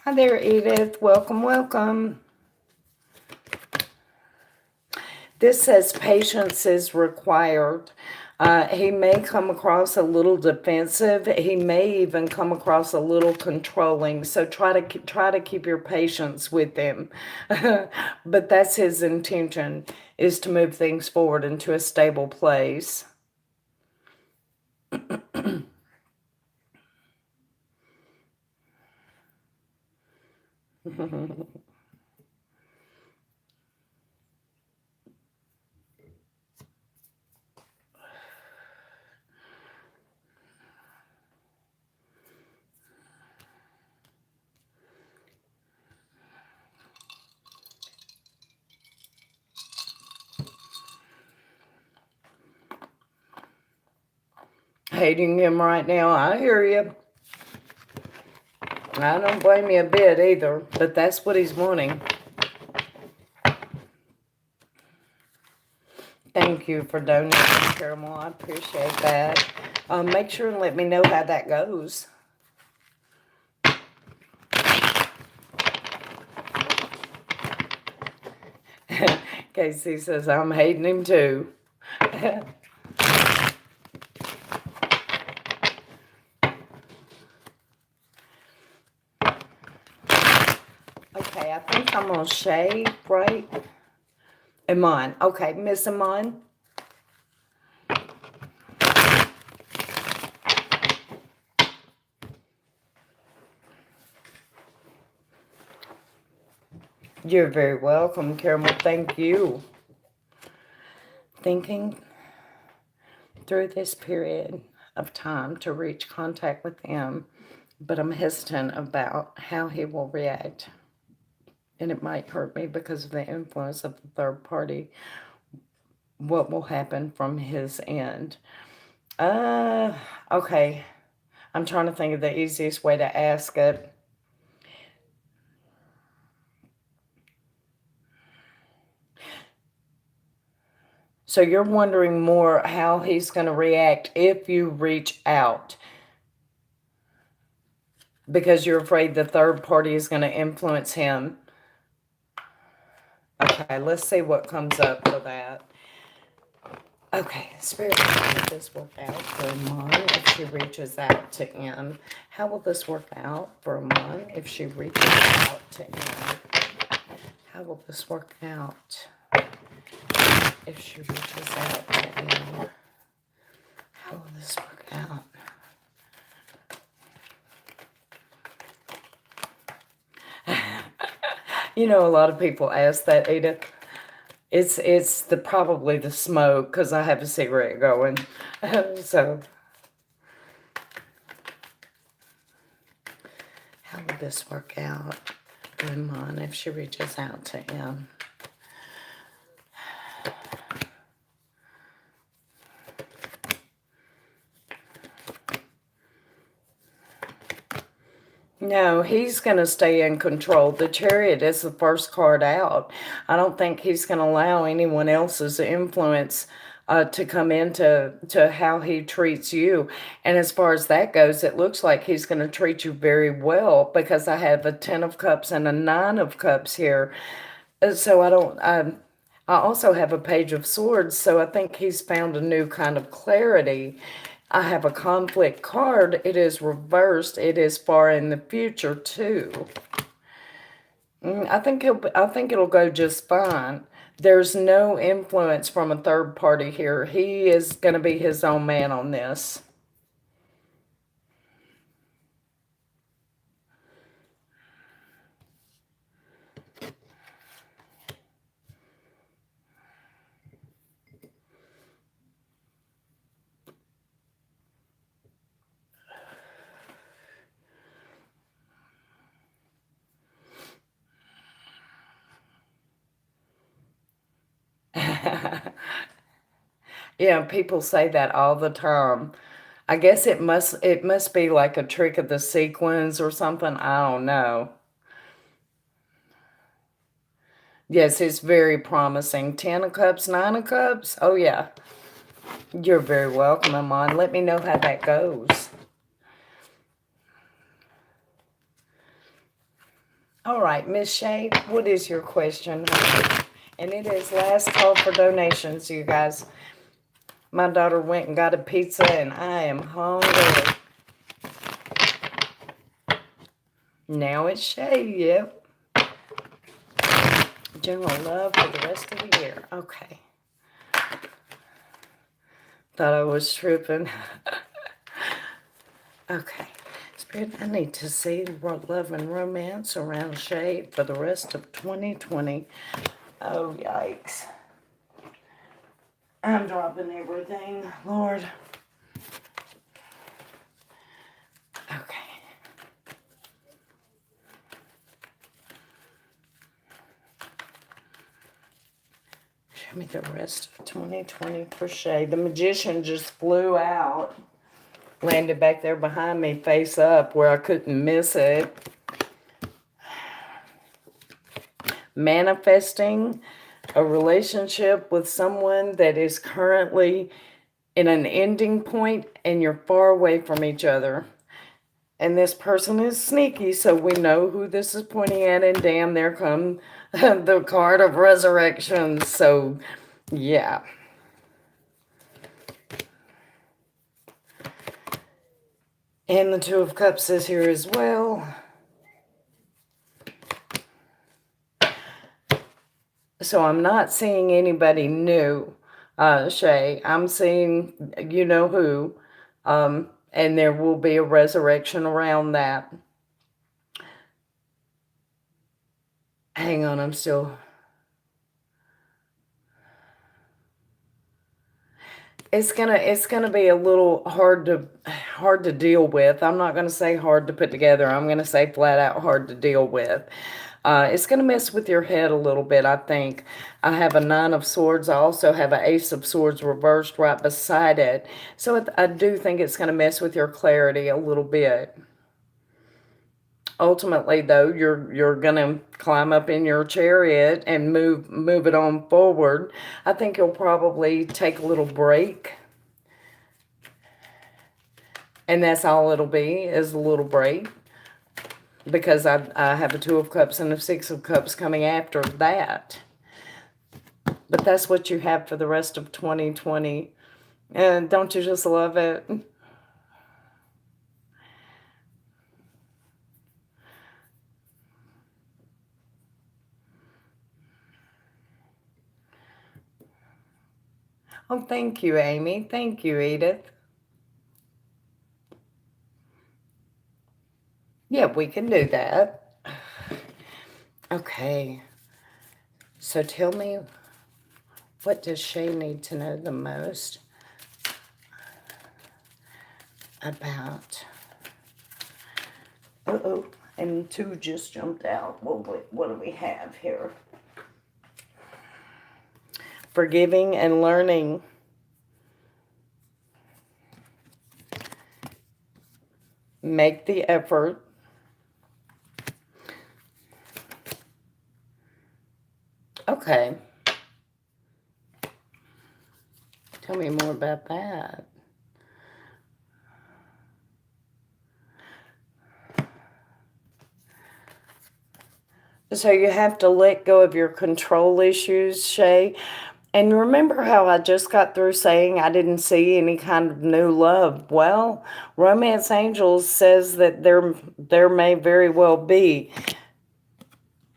Hi there, Edith. Welcome, welcome. This says patience is required. He may come across a little defensive. He may even come across a little controlling. So try to keep your patience with him. But that's his intention, is to move things forward into a stable place. Hating him right now, I hear you. I don't blame you a bit either, but that's what he's wanting. Thank you for donating, Caramel. I appreciate that. Make sure and let me know how that goes. Casey says, I'm hating him too. Okay, I think I'm going to shave, right? Iman. Okay, Miss Iman. You're very welcome, Caramel. Thank you. Thinking through this period of time to reach contact with him, but I'm hesitant about how he will react. And it might hurt me because of the influence of the third party. What will happen from his end? Okay. I'm trying to think of the easiest way to ask it. So you're wondering more how he's going to react if you reach out because you're afraid the third party is going to influence him. Okay, let's see what comes up for that. Okay, Spirit, how will this work out for Iman if she reaches out to him? How will this work out for Iman if she reaches out to him? How will this work out if she reaches out to him? How will this work out? You know, a lot of people ask that, Edith. It's probably the smoke because I have a cigarette going. So, how will this work out for Iman if she reaches out to him? No, he's going to stay in control. The Chariot is the first card out. I don't think he's going to allow anyone else's influence to come into how he treats you. And as far as that goes, it looks like he's going to treat you very well because I have a 10 of Cups and a 9 of Cups here. So I also have a Page of Swords, so I think he's found a new kind of clarity. I have a conflict card. It is reversed. It is far in the future too. I think it'll go just fine. There's no influence from a third party here. He is going to be his own man on this. Yeah, people say that all the time. I guess it must be like a trick of the sequence or something. I don't know. Yes, it's very promising. 10 of Cups, 9 of Cups. Oh, yeah. You're very welcome, Amon. Let me know how that goes. All right, Miss Shay, what is your question? And it is last call for donations, you guys. My daughter went and got a pizza, and I am hungry. Now it's Shay, yep. General love for the rest of the year. Okay. Thought I was tripping. Okay. Spirit, I need to see love and romance around Shay for the rest of 2020. Oh, yikes. I'm dropping everything, Lord. Okay. Show me the rest of 2020 for Shay. The Magician just flew out. Landed back there behind me, face up, where I couldn't miss it. Manifesting a relationship with someone that is currently in an ending point and you're far away from each other. And this person is sneaky, so we know who this is pointing at, and damn, there come the card of resurrection. So, yeah. And the Two of Cups is here as well. So I'm not seeing anybody new, Shay. I'm seeing you know who, and there will be a resurrection around that. Hang on, I'm still. It's gonna be a little hard to deal with. I'm not gonna say hard to put together. I'm gonna say flat out hard to deal with. It's gonna mess with your head a little bit, I think. I have a Nine of Swords. I also have an Ace of Swords reversed right beside it. So I do think it's gonna mess with your clarity a little bit. Ultimately, though, you're gonna climb up in your chariot and move it on forward. I think you'll probably take a little break. And that's all it'll be, is a little break. Because I have a Two of Cups and a Six of Cups coming after that. But that's what you have for the rest of 2020. And don't you just love it? Oh, thank you, Amy. Thank you, Edith. Yeah, we can do that. Okay. So tell me, what does Shay need to know the most about? Uh-oh. And two just jumped out. Well, what do we have here? Forgiving and learning. Make the effort. Okay. Tell me more about that. So you have to let go of your control issues, Shay. And remember how I just got through saying I didn't see any kind of new love? Well, Romance Angels says that there may very well be.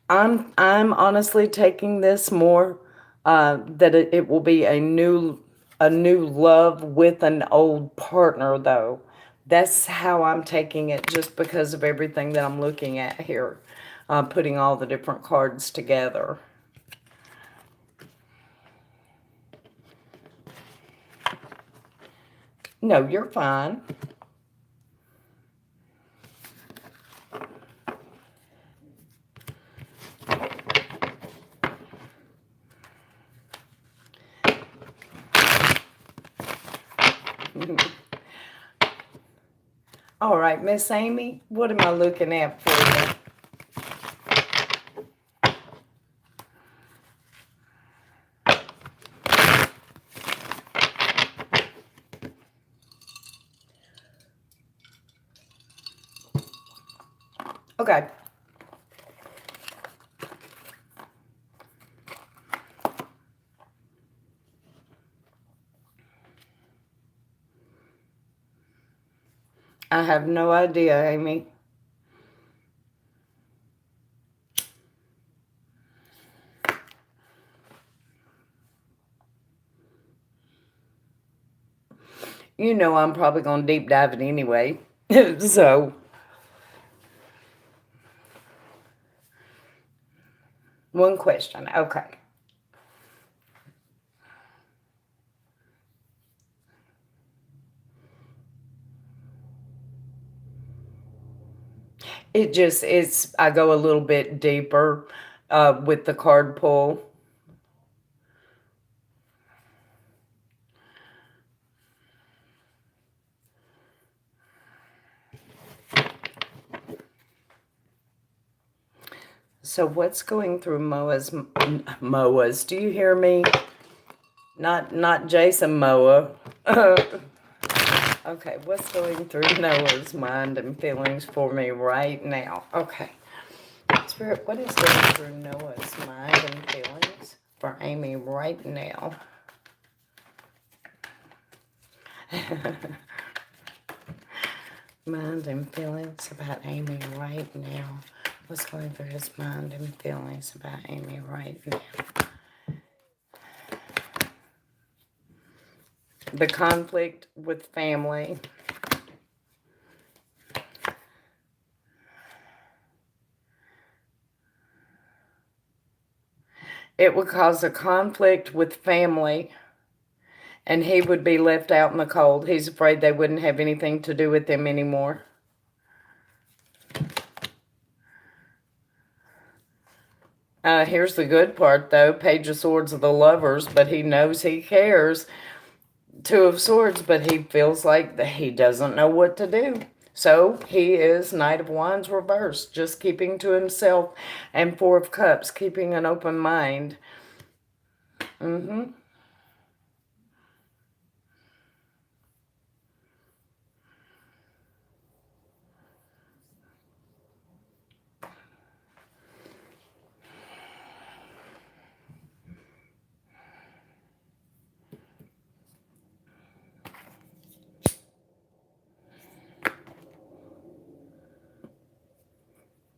I'm honestly taking this more that it will be a new love with an old partner, though. That's how I'm taking it, just because of everything that I'm looking at here, putting all the different cards together. No, you're fine. All right, Miss Amy, what am I looking at for you? Okay. I have no idea, Amy. You know I'm probably going to deep dive it anyway. So, one question. Okay. I go a little bit deeper with the card pull. So what's going through Moa's? Do you hear me? Not Jason Moa. Okay, what's going through Noah's mind and feelings for me right now? Okay. Spirit, what is going through Noah's mind and feelings for Amy right now? Mind and feelings about Amy right now. What's going through his mind and feelings about Amy right now? The conflict with family. It would cause a conflict with family, and he would be left out in the cold. He's afraid they wouldn't have anything to do with him anymore. Here's the good part, though. Page of Swords are the lovers, but he knows he cares. Two of Swords, but he feels like he doesn't know what to do. So he is Knight of Wands reversed, just keeping to himself, and Four of Cups, keeping an open mind.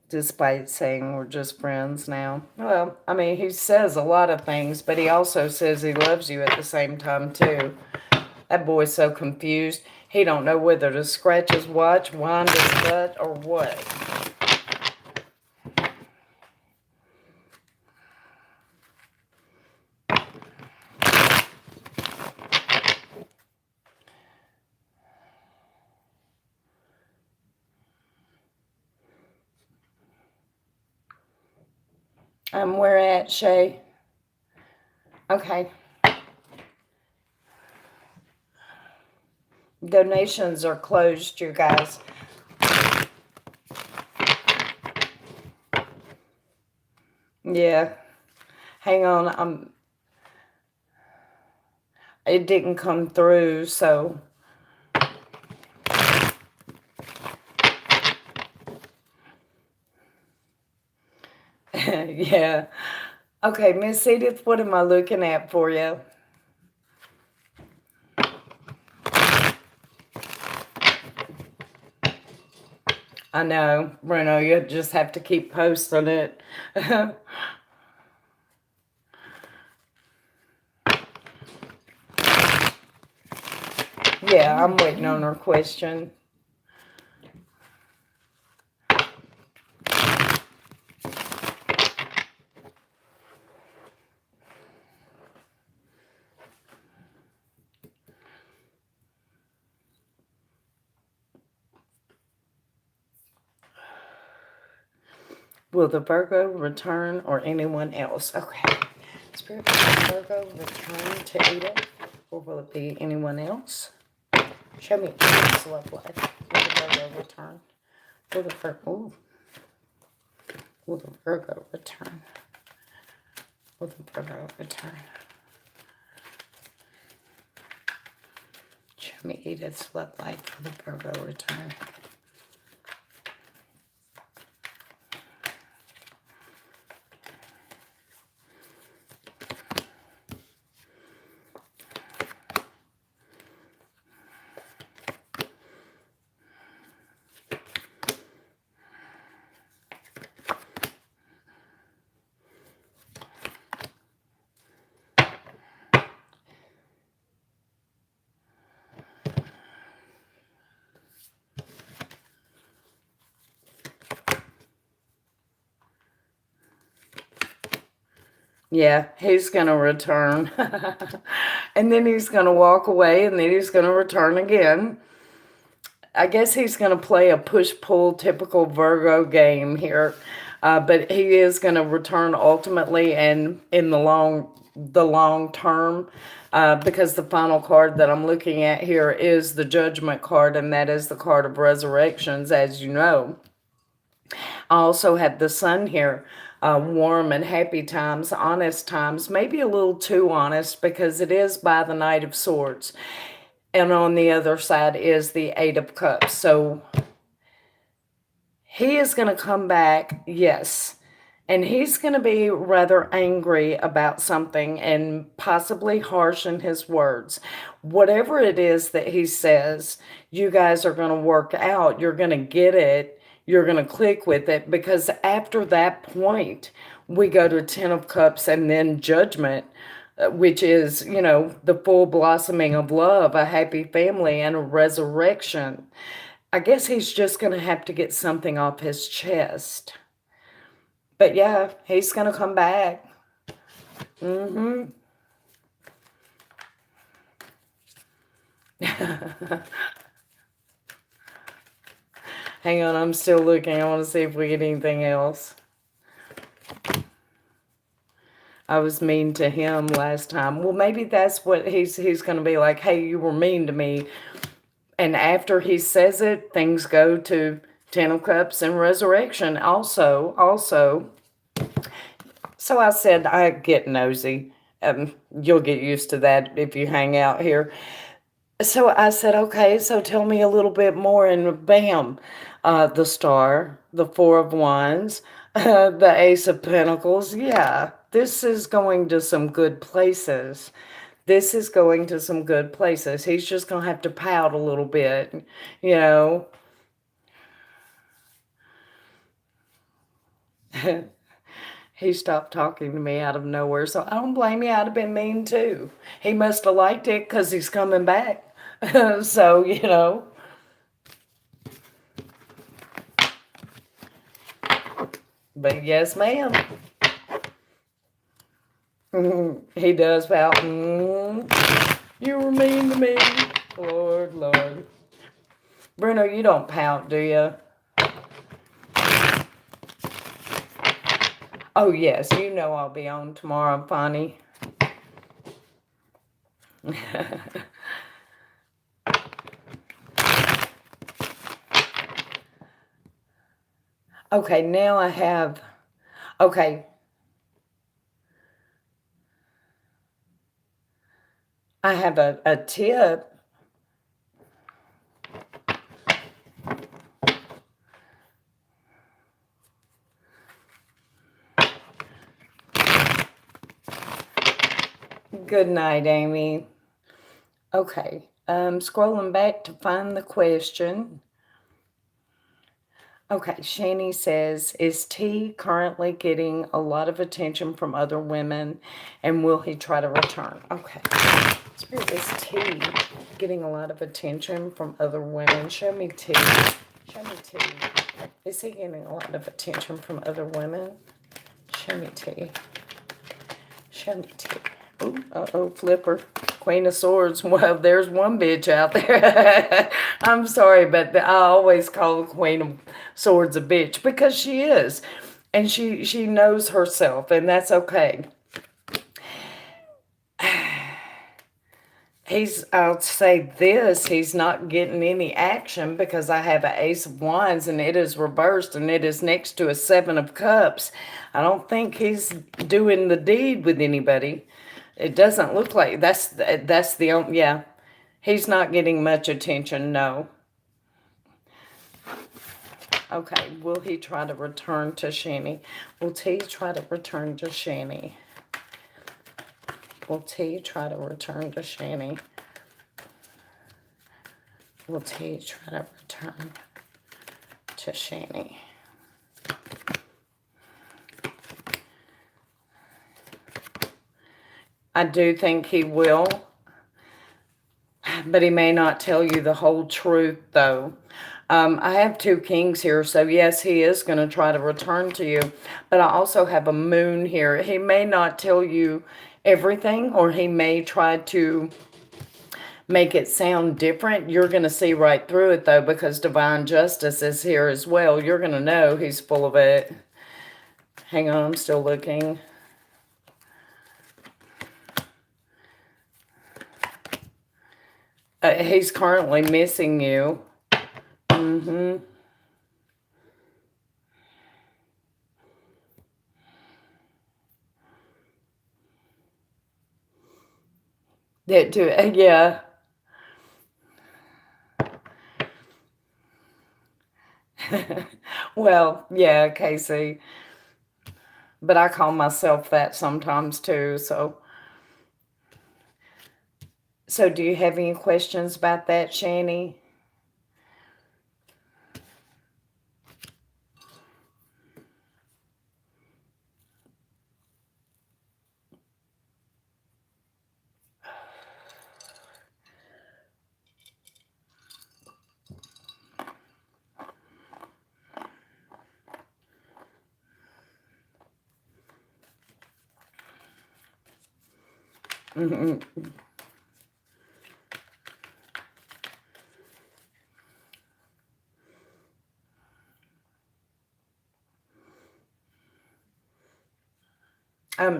Despite saying we're just friends now. Well, I mean, he says a lot of things, but he also says he loves you at the same time, too. That boy's so confused. He don't know whether to scratch his watch, wind his butt, or what. Where at, Shay? Okay. Donations are closed, you guys. Yeah. Hang on. It didn't come through, so. Yeah. Okay, Miss Edith, what am I looking at for you? I know, Bruno, you just have to keep posting it. Yeah, I'm waiting on her question. Will the Virgo return or anyone else? Okay. Spirit, will the Virgo return to Edith, or will it be anyone else? Show me Edith's love life. Will the Virgo return? Will the Virgo return? Will the Virgo return? Show me Edith's love life. Will the Virgo return? Yeah, he's going to return. And then he's going to walk away, and then he's going to return again. I guess he's going to play a push-pull typical Virgo game here. But he is going to return ultimately and in the long term. Because the final card that I'm looking at here is the Judgment card, and that is the card of resurrections, as you know. I also have the Sun here. Warm and happy times, honest times, maybe a little too honest because it is by the Knight of Swords. And on the other side is the Eight of Cups. So he is going to come back, yes. And he's going to be rather angry about something and possibly harsh in his words. Whatever it is that he says, you guys are going to work out. You're going to get it. You're going to click with it, because after that point, we go to Ten of Cups and then Judgment. which is, you know, the full blossoming of love, a happy family, and a resurrection. I guess he's just going to have to get something off his chest. But yeah, he's going to come back. Mm-hmm. Hang on, I'm still looking. I want to see if we get anything else. I was mean to him last time. Well, maybe that's what he's going to be like, hey, you were mean to me. And after he says it, things go to Ten of Cups and Resurrection also. So I said, I get nosy. You'll get used to that if you hang out here. So I said, okay, so tell me a little bit more. And bam, the Star, the Four of Wands, the Ace of Pentacles. Yeah, this is going to some good places. This is going to some good places. He's just going to have to pout a little bit, you know. He stopped talking to me out of nowhere, so I don't blame you. I'd have been mean too. He must have liked it because he's coming back. So, you know. But yes, ma'am. He does pout. You were mean to me. Lord, Lord. Bruno, you don't pout, do you? Oh, yes. You know I'll be on tomorrow, Bonnie. Okay, now I have... Okay. I have a tip. Good night, Amy. Okay, scrolling back to find the question. Okay, Shani says, is T currently getting a lot of attention from other women, and will he try to return? Okay, Spirit, is T getting a lot of attention from other women? Show me T. Show me T. Is he getting a lot of attention from other women? Show me T. Show me T. Ooh, uh-oh, flipper. Queen of Swords. Well, there's one bitch out there. I'm sorry, but I always call the Queen of Swords a bitch because she is. And she knows herself, and that's okay. I'll say this, he's not getting any action because I have an Ace of Wands and it is reversed and it is next to a Seven of Cups. I don't think he's doing the deed with anybody. It doesn't look like that's the only, yeah. He's not getting much attention, no. Okay, will he try to return to Shani? Will T try to return to Shani? Will T try to return to Shani? Will T try to return to Shani? I do think he will, but he may not tell you the whole truth, though. I have two kings here, so yes, he is going to try to return to you, but I also have a moon here. He may not tell you everything, or he may try to make it sound different. You're going to see right through it, though, because divine justice is here as well. You're going to know he's full of it. Hang on, I'm still looking. He's currently missing you. Mm-hmm. That too, yeah. Well, yeah, Casey. But I call myself that sometimes too, so. So do you have any questions about that, Shani?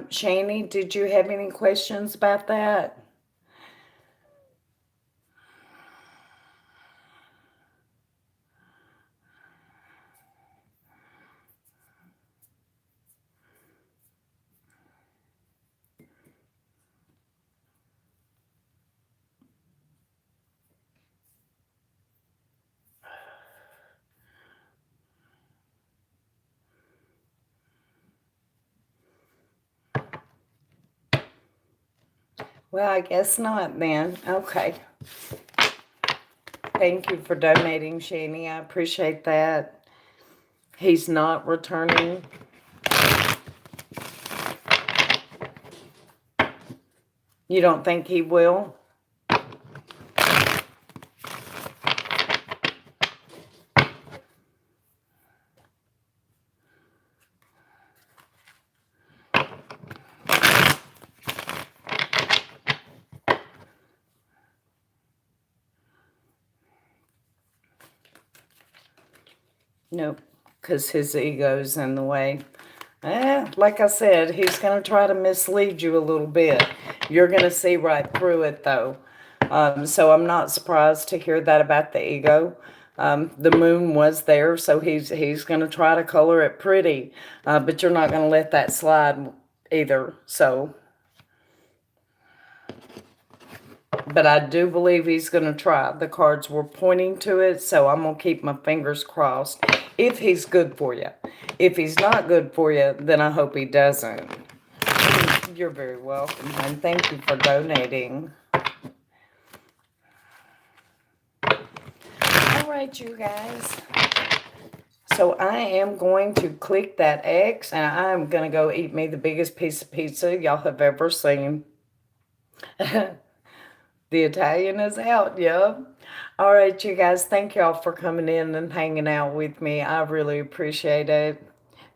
Shani, did you have any questions about that? Well, I guess not then. Okay. Thank you for donating, Shani. I appreciate that. He's not returning. You don't think he will? Nope, because his ego's in the way. Like I said, he's going to try to mislead you a little bit. You're going to see right through it, though. So I'm not surprised to hear that about the ego. The moon was there, so he's going to try to color it pretty. But you're not going to let that slide either. So, but I do believe he's going to try. The cards were pointing to it, so I'm going to keep my fingers crossed if he's good for you. If he's not good for you, then I hope he doesn't. You're very welcome, and thank you for donating. All right, you guys. So I am going to click that X, and I'm going to go eat me the biggest piece of pizza y'all have ever seen. The Italian is out, yep. All right, you guys, thank y'all for coming in and hanging out with me. I really appreciate it.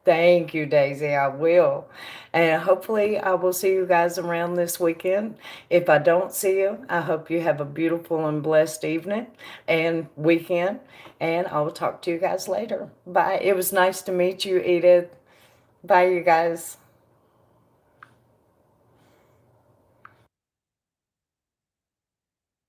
Thank you, Daisy. I will. And hopefully I will see you guys around this weekend. If I don't see you, I hope you have a beautiful and blessed evening and weekend. And I will talk to you guys later. Bye. It was nice to meet you, Edith. Bye, you guys.